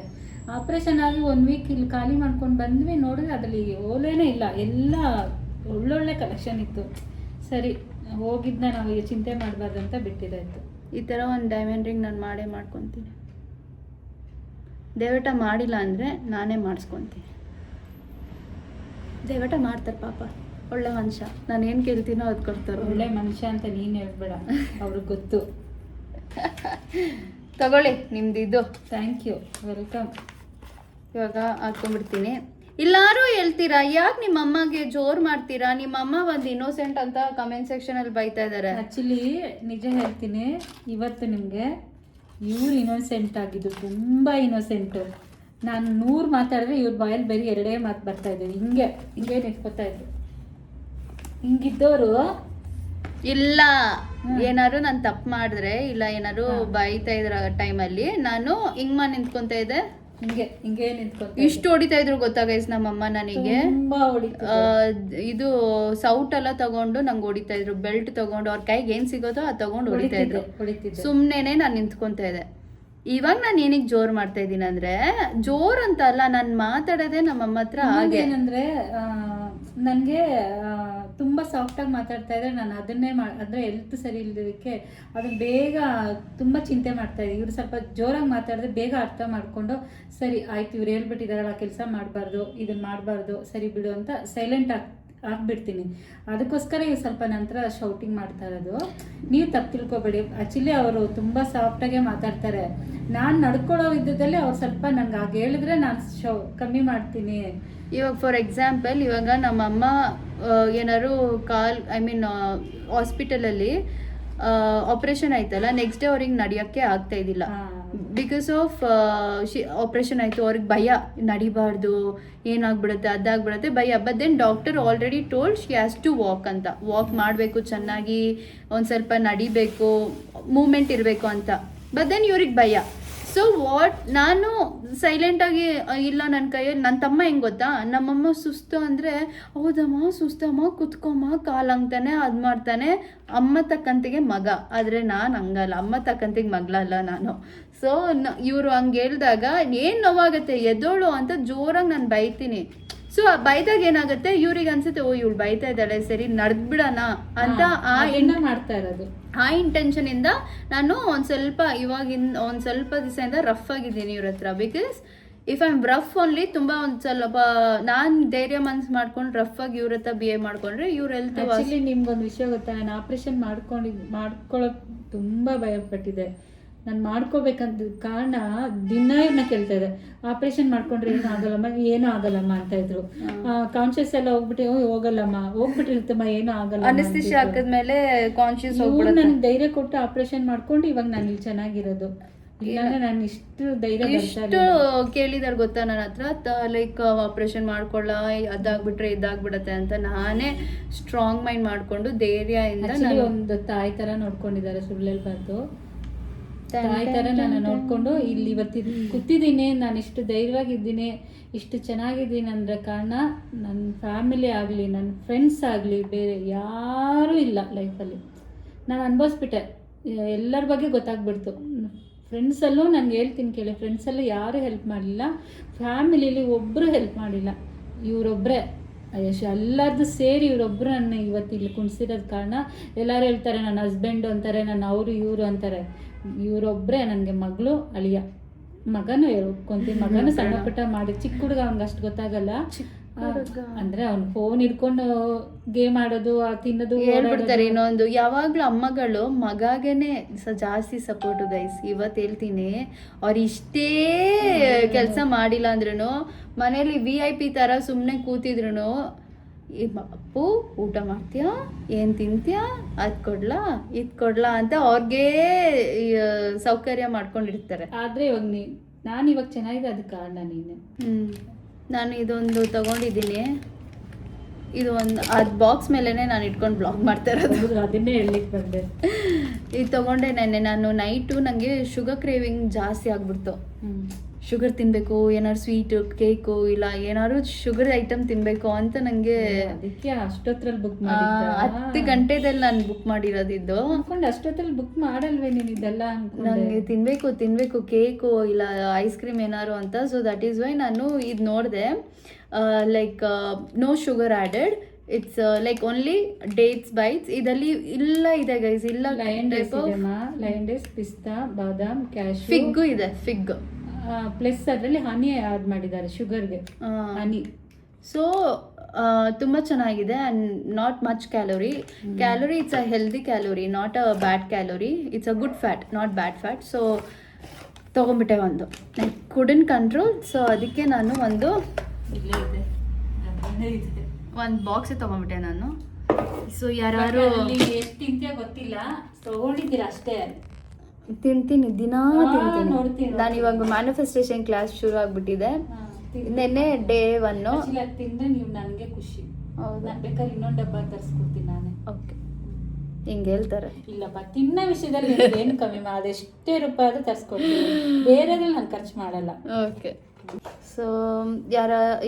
ಆಪ್ರೇಷನ್ ಆಗಿ 1 ವೀಕ್ ಇಲ್ಲಿ ಖಾಲಿ ಮಾಡ್ಕೊಂಡು ಬಂದ್ವಿ, ನೋಡಿದ್ರೆ ಅದರಲ್ಲಿ ಓಲೇನೇ ಇಲ್ಲ, ಎಲ್ಲ ಒಳ್ಳೊಳ್ಳೆ ಕಲೆಕ್ಷನ್ ಇತ್ತು. ಸರಿ ಹೋಗಿದ್ನ ನಾವು ಚಿಂತೆ ಮಾಡಬಾರ್ದಂತ ಬಿಟ್ಟಿದ್ದಾಯ್ತು. ಈ ಥರ ಒಂದು ಡೈಮಂಡ್ ರಿಂಗ್ ನಾನು ಮಾಡ್ಕೊತೀನಿ. ದೇವಟ ಮಾಡಿಲ್ಲ ಅಂದರೆ ನಾನೇ ಮಾಡಿಸ್ಕೊತೀನಿ. ದೇವಟ ಮಾಡ್ತಾರೆ ಪಾಪ, ಒಳ್ಳೆ ಮನುಷ್ಯ. ನಾನು ಏನು ಕೇಳ್ತೀನೋ ಅದು ಕೊಡ್ತಾರೆ. ಒಳ್ಳೆ ಮನುಷ್ಯ ಅಂತ ನೀನು ಹೇಳ್ಬೇಡ, ಅವ್ರಿಗೆ ಗೊತ್ತು. ತಗೊಳ್ಳಿ ನಿಮ್ದು ಇದು. Thank you, welcome. ಇವಾಗ ಹಾಕ್ಕೊಂಡ್ಬಿಡ್ತೀನಿ. ಎಲ್ಲಾರು ಹೇಳ್ತೀರಾ ಯಾಕೆ ನಿಮ್ಮ ಅಮ್ಮಗೆ ಜೋರ್ ಮಾಡ್ತೀರಾ, ನಿಮ್ಮ ಅಮ್ಮ ಒಂದು ಇನ್ನೋಸೆಂಟ್ ಅಂತ ಕಮೆಂಟ್ ಸೆಕ್ಷನ್ ಅಲ್ಲಿ ಬೈತಾ ಇದಾರೆ. ಆ್ಯಕ್ಚುಲಿ ನಿಜ ಹೇಳ್ತೀನಿ, ಇವತ್ತು ನಿಮಗೆ ಇವ್ರು ಇನ್ನೋಸೆಂಟ್ ಆಗಿದ್ದು, ತುಂಬ ಇನ್ನೋಸೆಂಟು. ನಾನು 100 ಮಾತಾಡಿದ್ರೆ ಇವ್ರ ಬಾಯಲ್ಲಿ ಬರೀ 2 ಮಾತು ಬರ್ತಾ ಇದ್ದೀವಿ. ಹಿಂಗೆ ನಿಂತ್ಕೋತಾ ಇದ್ರು. ಹಿಂಗಿದ್ದವರು ಇಲ್ಲ ಏನಾರು ನಾನು ತಪ್ಪು ಮಾಡಿದ್ರೆ ಇಲ್ಲ ಏನಾರು ಬೈತಾ ಇದ್ರ ಟೈಮಲ್ಲಿ ನಾನು ಹಿಂಗ್ ನಿಂತ್ಕೊಂತ ಇದ್ದೆ, ಹಿಂಗೆ ನಿಂತ್ಕೋತ ಇಷ್ಟು ಹೊಡಿತಾ ಇದ್ರು ಗೊತ್ತಾ ಗೈಸ್ ನಮ್ಮಮ್ಮ ನನಗೆ. ತುಂಬಾ ಹೊಡಿತಾ ಇದು ಸೌಟ್ ಎಲ್ಲ ತಗೊಂಡು ನಂಗೆ ಹೊಡಿತಾ ಇದ್ರು, ಬೆಲ್ಟ್ ತಗೊಂಡು ಅವ್ರ ಕೈಗೆ ಏನ್ ಸಿಗೋದೋ ಅದು ತಗೊಂಡು ಹೊಡಿತಾ ಇದ್ರು. ಸುಮ್ನೆನೆ ನಾನು ನಿಂತ್ಕೊಂತ ಇದ್ದೆ. ಇವಾಗ ನಾನು ಏನಿಗೆ ಜೋರ್ ಮಾಡ್ತಾ ಇದ್ದೀನಿ ಅಂದ್ರೆ, ಜೋರ್ ಅಂತ ಅಲ್ಲ, ನಾನು ಮಾತಾಡೋದೇ ನಮ್ಮಮ್ಮ ಹತ್ರ ಹಾಗೆ. ಏನಂದ್ರೆ ನನಗೆ ತುಂಬ ಸಾಫ್ಟಾಗಿ ಮಾತಾಡ್ತಾ ಇದ್ರೆ ನಾನು ಅದನ್ನೇ ಅಂದರೆ ಹೆಲ್ತ್ ಸರಿ ಇಲ್ಲದಕ್ಕೆ ಅದನ್ನು ಬೇಗ ತುಂಬ ಚಿಂತೆ ಮಾಡ್ತಾ ಇದ್ದೆ. ಇವ್ರು ಸ್ವಲ್ಪ ಜೋರಾಗಿ ಮಾತಾಡಿದ್ರೆ ಬೇಗ ಅರ್ಥ ಮಾಡಿಕೊಂಡು ಸರಿ ಆಯ್ತು ಇವ್ರು ಹೇಳ್ಬಿಟ್ಟಿದಾರಲ್ಲ, ಕೆಲಸ ಮಾಡಬಾರ್ದು, ಇದನ್ನು ಮಾಡಬಾರ್ದು, ಸರಿ ಬಿಡು ಅಂತ ಸೈಲೆಂಟ್ ಆಗ್ಬಿಡ್ತೀನಿ. ಅದಕ್ಕೋಸ್ಕರ ಇವ್ರು ಸ್ವಲ್ಪ ನಂತರ ಶೌಟಿಂಗ್ ಮಾಡ್ತಾ ಇರೋದು. ನೀವು ತಪ್ಪು ತಿಳ್ಕೊಬೇಡಿ. ಆ್ಯಕ್ಚುಲಿ ಅವರು ತುಂಬ ಸಾಫ್ಟಾಗೆ ಮಾತಾಡ್ತಾರೆ. ನಾನು ನಡ್ಕೊಳ್ಳೋ ವಿಧದಲ್ಲಿ ಅವ್ರು ಸ್ವಲ್ಪ ನನಗೆ ಆಗ ಹೇಳಿದ್ರೆ ನಾನು ಕಮ್ಮಿ ಮಾಡ್ತೀನಿ. ಇವಾಗ ಫಾರ್ ಎಕ್ಸಾಂಪಲ್ ಇವಾಗ ನಮ್ಮಮ್ಮ ಏನಾದ್ರು ಹಾಸ್ಪಿಟಲಲ್ಲಿ ಆಪ್ರೇಷನ್ ಆಯ್ತಲ್ಲ, ನೆಕ್ಸ್ಟ್ ಡೇ ಅವ್ರಿಗೆ ನಡೆಯೋಕ್ಕೆ ಆಗ್ತಾ ಇದ್ದಿಲ್ಲ. ಬಿಕಾಸ್ ಆಫ್ ಆಪ್ರೇಷನ್ ಆಯಿತು, ಅವ್ರಿಗೆ ಭಯ, ನಡಿಬಾರ್ದು, ಏನಾಗ್ಬಿಡುತ್ತೆ ಅದಾಗ್ಬಿಡುತ್ತೆ ಭಯ. But then doctor already told she has to walk ಅಂತ, ವಾಕ್ ಮಾಡಬೇಕು ಚೆನ್ನಾಗಿ, ಒಂದು ಸ್ವಲ್ಪ ನಡಿಬೇಕು, ಮೂಮೆಂಟ್ ಇರಬೇಕು ಅಂತ. ಬಟ್ ದೆನ್ ಇವ್ರಿಗೆ ಭಯ. ಸೊ ನಾನು ಸೈಲೆಂಟಾಗಿ ಇಲ್ಲ, ನನ್ನ ಕೈಯಲ್ಲಿ ನನ್ನ ತಮ್ಮ ಹೆಂಗೆ ಗೊತ್ತಾ, ನಮ್ಮಮ್ಮ ಸುಸ್ತು ಅಂದರೆ ಹೌದಮ್ಮ ಸುಸ್ತಮ್ಮ ಕುತ್ಕೊಮ್ಮ ಕಾಲು ಅಂತಾನೆ ಅದು ಮಾಡ್ತಾನೆ, ಅಮ್ಮ ತಕ್ಕಂತೆಗೆ ಮಗ. ಆದರೆ ನಾನು ಹಂಗಲ್ಲ, ಅಮ್ಮ ತಕ್ಕಂತೆಗೆ ಮಗಳಲ್ಲ ನಾನು. ಸೊ ಇವರು ಹಂಗೆ ಹೇಳಿದಾಗ ಏನು ನೋವಾಗುತ್ತೆ, ಎದ್ದೋಳು ಅಂತ ಜೋರಾಗಿ ನಾನು ಬೈತೀನಿ. ಸೊ ಬೈದಾಗ ಏನಾಗುತ್ತೆ, ಇವ್ರಿಗೆ ಅನ್ಸುತ್ತೆ ಓ ಇವಳು ಬೈತಾ ಇದ್ದಾಳೆ, ಸರಿ ನಡ್ದ್ಬಿಡೋಣ ಅಂತ ಮಾಡ್ತಾ ಇರೋದು. ಆ ಇಂಟೆನ್ಷನ್ ಇಂದ ನಾನು ಒಂದು ಸ್ವಲ್ಪ ದಿವಸದಿಂದ ರಫ್ ಆಗಿದ್ದೀನಿ ಇವ್ರ ಹತ್ರ. Because if I am rough only, ತುಂಬ ಒಂದು ಸ್ವಲ್ಪ ನಾನು ಧೈರ್ಯ ಮನ್ಸು ಮಾಡ್ಕೊಂಡು ರಫ್ ಆಗಿ ಇವ್ರ ಹತ್ರ ಬಿಹೇವ್ ಮಾಡ್ಕೊಂಡ್ರೆ ಇವ್ರ ಹೆಲ್ತ್. ಆಕ್ಚುಲಿ ನಿಮ್ಗೊಂದು ವಿಷಯ ಗೊತ್ತಾ, ನಾನು ಆಪ್ರೇಷನ್ ಮಾಡ್ಕೊಳ್ಳೋಕೆ ತುಂಬ ಭಯಪಟ್ಟಿದ್ದೆ. ನಾನು ಮಾಡ್ಕೋಬೇಕಂತ ಕಾರಣ ದಿನ ಇವ್ರನ್ನ ಕೇಳ್ತಾ ಇದೆ, ಆಪ್ರೇಷನ್ ಮಾಡ್ಕೊಂಡ್ರೆ ಏನೂ ಆಗಲ್ಲಮ್ಮ ಅಂತ ಇದ್ರು. ಕಾನ್ಶಿಯಸ್ ಎಲ್ಲ ಹೋಗ್ಬಿಟ್ಟು ಹೋಗ್ಬಿಟ್ಟಿರುತ್ತಮ್ಮ ಏನೂ ಆಗಲ್ಲ. ಅನಿಸ್ಥಿಷಿಯಾ ಹಾಕಿದ್ಮೇಲೆ ಕಾನ್ಶಿಯಸ್ ನನಗೆ ಧೈರ್ಯ ಕೊಟ್ಟು ಆಪ್ರೇಷನ್ ಮಾಡ್ಕೊಂಡು ಇವಾಗ ನಾನು ಇಲ್ಲಿ ಚೆನ್ನಾಗಿರೋದು. ಇಲ್ಲಾಂದ್ರೆ ನಾನು ಇಷ್ಟು ಧೈರ್ಯ ಕೇಳಿದಾರೆ ಗೊತ್ತಾ ನನ್ನ ಹತ್ರ, ಲೈಕ್ ಆಪ್ರೇಷನ್ ಮಾಡ್ಕೊಳ್ಳ, ಅದಾಗ್ಬಿಟ್ರೆ ಇದಾಗ್ಬಿಡತ್ತೆ ಅಂತ. ನಾನೇ ಸ್ಟ್ರಾಂಗ್ ಮೈಂಡ್ ಮಾಡ್ಕೊಂಡು ಧೈರ್ಯದಿಂದ ಒಂದು ತಾಯಿ ತರ ನೋಡ್ಕೊಂಡಿದ್ದಾರೆ. ಸುಳ್ಳು ಹೇಳ್ಬಾರ್ದು, ತಾಯಿ ಥರ ನಾನು ನೋಡಿಕೊಂಡು ಇಲ್ಲಿ ಇವತ್ತಿನ ಕೂತಿದ್ದೀನಿ. ನಾನು ಇಷ್ಟು ಧೈರ್ಯವಾಗಿದ್ದೀನಿ, ಇಷ್ಟು ಚೆನ್ನಾಗಿದ್ದೀನಿ ಅಂದರೆ ಕಾರಣ ನನ್ನ ಫ್ಯಾಮಿಲಿ ಆಗಲಿ, ನನ್ನ ಫ್ರೆಂಡ್ಸ್ ಆಗಲಿ, ಬೇರೆ ಯಾರೂ ಇಲ್ಲ ಲೈಫಲ್ಲಿ. ನಾನು ಅನುಭವಿಸ್ಬಿಟ್ಟೆ, ಎಲ್ಲರ ಬಗ್ಗೆ ಗೊತ್ತಾಗ್ಬಿಡ್ತು. ಫ್ರೆಂಡ್ಸಲ್ಲೂ ನಾನು ಹೇಳ್ತೀನಿ ಕೇಳಿ, ಫ್ರೆಂಡ್ಸಲ್ಲೂ ಯಾರೂ ಹೆಲ್ಪ್ ಮಾಡಲಿಲ್ಲ, ಫ್ಯಾಮಿಲಿಲಿ ಒಬ್ಬರು ಹೆಲ್ಪ್ ಮಾಡಿಲ್ಲ. ಇವರೊಬ್ಬರೇ ಎಲ್ಲರದ್ದು ಸೇರಿ ಇವರೊಬ್ಬರು ನನ್ನ ಇವತ್ತು ಇಲ್ಲಿ ಕುಣಿಸಿರೋದು ಕಾರಣ. ಎಲ್ಲರೂ ಹೇಳ್ತಾರೆ ನನ್ನ ಹಸ್ಬೆಂಡು ಅಂತಾರೆ, ನನ್ನ ಅವರು ಇವರು ಅಂತಾರೆ. ಇವರೊಬ್ಬರೇ ನನಗೆ ಮಗಳು, ಅಳಿಯ. ಮಗನೂ ಒಪ್ಕೊಂತೀನಿ, ಮಗನೂ ಸಣ್ಣ ಪುಟ್ಟ ಮಾಡಿ, ಚಿಕ್ಕ ಹುಡುಗ, ಅವ್ನಿಗೆ ಅಷ್ಟು ಗೊತ್ತಾಗಲ್ಲ. ಅಂದ್ರೆ ಅವ್ನು ಫೋನ್ ಇಟ್ಕೊಂಡು ಗೇಮ್ ಆಡೋದು, ತಿನ್ನೋದು ಹೇಳ್ಬಿಡ್ತಾರೆ. ಇನ್ನೊಂದು ಯಾವಾಗ್ಲೂ ಅಮ್ಮಗಳು ಮಗಾಗೇನೆ ಜಾಸ್ತಿ ಸಪೋರ್ಟು ಗೈಸ್. ಇವತ್ತು ಹೇಳ್ತೀನಿ, ಅವ್ರು ಇಷ್ಟೇ ಕೆಲಸ ಮಾಡಿಲ್ಲ ಅಂದ್ರೂ ಮನೇಲಿ VIP ಥರ ಸುಮ್ಮನೆ ಕೂತಿದ್ರು, ಅಪ್ಪು ಊಟ ಮಾಡ್ತೀಯಾ, ಏನು ತಿಂತೀಯಾ, ಅದು ಕೊಡ್ಲಾ ಇದು ಕೊಡ್ಲಾ ಅಂತ ಅವ್ರಿಗೆ ಸೌಕರ್ಯ ಮಾಡ್ಕೊಂಡಿರ್ತಾರೆ. ಆದರೆ ಇವಾಗ ನಾನು ಇವಾಗ ಚೆನ್ನಾಗಿದೆ, ಅದಕ್ಕೆ ಕಾರಣ ನೀನು. ನಾನು ಇದೊಂದು ತಗೊಂಡಿದ್ದೀನಿ, ಇದು ಒಂದು ಅದು ಬಾಕ್ಸ್ ಮೇಲೇ ನಾನು ಇಟ್ಕೊಂಡು ಬ್ಲಾಗ್ ಮಾಡ್ತಾ ಇರೋದು. ಅದನ್ನೇ ಹೇಳಲಿಕ್ಕೆ ಬಂದೆ. ಇದು ತೊಗೊಂಡೆ ನಾನು ನೈಟು ನನಗೆ ಶುಗರ್ ಕ್ರೇವಿಂಗ್ ಜಾಸ್ತಿ ಆಗ್ಬಿಡ್ತು. ಶುಗರ್ ತಿನ್ನಬೇಕು, ಏನಾದ್ರು ಸ್ವೀಟು, ಕೇಕು, ಇಲ್ಲ ಏನಾದ್ರು ಶುಗರ್ ಐಟಮ್ ತಿನ್ನಬೇಕು ಅಂತ ನನಗೆ. ಅದಕ್ಕೆ ಅಷ್ಟೊತ್ತರಲ್ಲಿ ಬುಕ್ ಮಾಡಿ 10 ಗಂಟೆದಲ್ಲಿ ನಾನು ಬುಕ್ ಮಾಡಿರೋದಿದ್ದು. ಅನ್ಕೊಂಡು ಅಷ್ಟೊತ್ತಲ್ಲಿ ಬುಕ್ ಮಾಡಲ್ವೇ ನೀನು ಇದೆಲ್ಲ? ನನಗೆ ತಿನ್ನಬೇಕು ಕೇಕು ಇಲ್ಲ ಐಸ್ ಕ್ರೀಮ್ ಏನಾರು ಅಂತ. ಸೊ ದಟ್ ಈಸ್ ವೈ ನಾನು ಇದು ನೋಡಿದೆ. Like no sugar added, it's like only dates bites. ಇದರಲ್ಲಿ ಇಲ್ಲ ಇದೆ ಗೈಸ್, ಇಲ್ಲ ಲಯನ್ ಡೇಸ್, ಪಿಸ್ತಾ, ಬಾದಾಮ್, ಕ್ಯಾಶ್ಯೂ, ಫಿಗ್ಗು ಇದೆ, ಫಿಗ್ ಪ್ಲಸ್ ಅದರಲ್ಲಿ ಹನಿ ಆ್ಯಡ್ ಮಾಡಿದ್ದಾರೆ, ಶುಗರ್ಗೆ ಹನಿ. ಸೊ ತುಂಬ ಚೆನ್ನಾಗಿದೆ and not much calorie. It's a healthy calorie, not a bad calorie. It's a good fat, not bad fat. So ತೊಗೊಂಬಿಟ್ಟೆ ಒಂದು, ಐ ಕುಡಂಟ್ ಕಂಟ್ರೋಲ್. ಸೊ ಅದಕ್ಕೆ ನಾನು ಒಂದು ಇಲ್ಲೇ ಇದೆ ಅಲ್ಲೇ ಇದೆ. ಒಂದು ಬಾಕ್ಸೇ ತೊಗೊಂಡ್ಬಿಟ್ಟೆ ನಾನು. ಸೊ ಯಾರು ಅಲ್ಲಿ ಎಷ್ಟು ತಿಂತೀಯ ಗೊತ್ತಿಲ್ಲ, ತಗೊಂಡಿದ್ದೀರ ಅಷ್ಟೇ. ತಿಂತೀನಿ ದಿನಾ ತಿಂತೀನಿ. ನೋಡ್ತೀನಿ. ನಾನು ಇವಾಗ ಮ್ಯಾನಿಫೆಸ್ಟೇಷನ್ ಕ್ಲಾಸ್ ಶುರು ಆಗ್ಬಿಟ್ಟಿದೆ. ನೆನ್ನೆ ಡೇ 1. ತಿಂದ್ರೆ ನೀವು ನನಗೆ ಖುಷಿ. ಹೌದಾ? ನಾನು ಬೇಕಾದ್ರೆ ಇನ್ನೊಂದು ಡಬ್ಬ ತರಿಸ್ಕೊಡ್ತೀನಿ ನಾನೇ. ಓಕೆ, ಹಿಂಗೆ ಹೇಳ್ತಾರೆ. ಇಲ್ಲಪ್ಪ, ತಿನ್ನೋ ವಿಷಯದಲ್ಲಿ ಏನು ಕಮ್ಮಿ ಅದೆಷ್ಟೇ ರೂಪಾಯಿ ಆದ್ರೂ ತರಿಸ್ಕೊಡ್ತೀನಿ, ಬೇರೆದ್ರಲ್ಲಿ ನಾನು ಖರ್ಚು ಮಾಡಲ್ಲ. ಓಕೆ. ಸೊ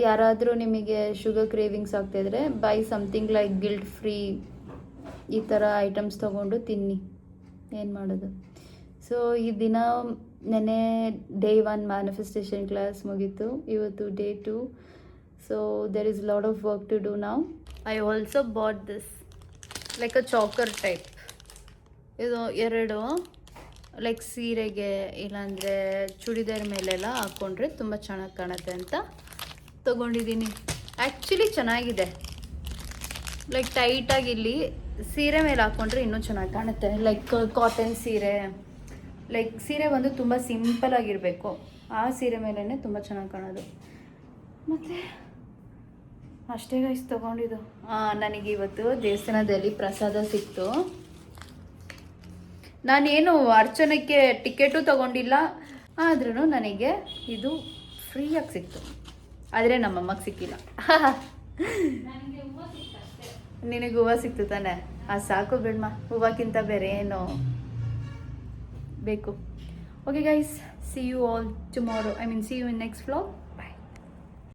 ಯಾರಾದರೂ ನಿಮಗೆ ಶುಗರ್ ಕ್ರೇವಿಂಗ್ಸ್ ಆಗ್ತಾಯಿದ್ರೆ buy something like guilt free ಈ ಥರ ಐಟಮ್ಸ್ ತೊಗೊಂಡು ತಿನ್ನಿ, ಏನು ಮಾಡೋದು. ಸೊ ಈ ದಿನ ನೆನ್ನೆ ಡೇ 1 ಮ್ಯಾನಿಫೆಸ್ಟೇಷನ್ ಕ್ಲಾಸ್ ಮುಗೀತು, ಇವತ್ತು day 2. So there is lot of work to do now. I also bought this like a choker type. ಇದು 2 ಲೈಕ್ ಸೀರೆಗೆ ಇಲ್ಲಾಂದರೆ ಚೂಡಿದಾರ್ ಮೇಲೆಲ್ಲ ಹಾಕ್ಕೊಂಡ್ರೆ ತುಂಬ ಚೆನ್ನಾಗಿ ಕಾಣುತ್ತೆ ಅಂತ ತೊಗೊಂಡಿದ್ದೀನಿ. ಆ್ಯಕ್ಚುಲಿ ಚೆನ್ನಾಗಿದೆ, ಲೈಕ್ ಟೈಟಾಗಿ ಇಲ್ಲಿ ಸೀರೆ ಮೇಲೆ ಹಾಕ್ಕೊಂಡ್ರೆ ಇನ್ನೂ ಚೆನ್ನಾಗಿ ಕಾಣುತ್ತೆ. ಲೈಕ್ ಕಾಟನ್ ಸೀರೆ, ಲೈಕ್ ಸೀರೆ ಬಂದು ತುಂಬ ಸಿಂಪಲ್ ಆಗಿರಬೇಕು, ಆ ಸೀರೆ ಮೇಲೇ ತುಂಬ ಚೆನ್ನಾಗಿ ಕಾಣೋದು. ಮತ್ತು ಅಷ್ಟೇ ಗೈಸ್ ತೊಗೊಂಡಿದ್ದು. ನನಗೆ ಇವತ್ತು ದೇವಸ್ಥಾನದಲ್ಲಿ ಪ್ರಸಾದ ಸಿಕ್ತು. ನಾನೇನು ಅರ್ಚನೆಗೆ ಟಿಕೆಟು ತೊಗೊಂಡಿಲ್ಲ, ಆದ್ರೂ ನನಗೆ ಇದು ಫ್ರೀಯಾಗಿ ಸಿಕ್ತು. ಆದರೆ ನಮ್ಮಮ್ಮಗೆ ಸಿಕ್ಕಿಲ್ಲ. ನಿನಗೆ ಹೂವು ಸಿಕ್ತು ತಾನೆ, ಅದು ಸಾಕು ಬಿಡ್ಮ, ಹೂವಕ್ಕಿಂತ ಬೇರೆ ಏನು ಬೇಕು. Okay guys, see you all tomorrow. See you in next vlog.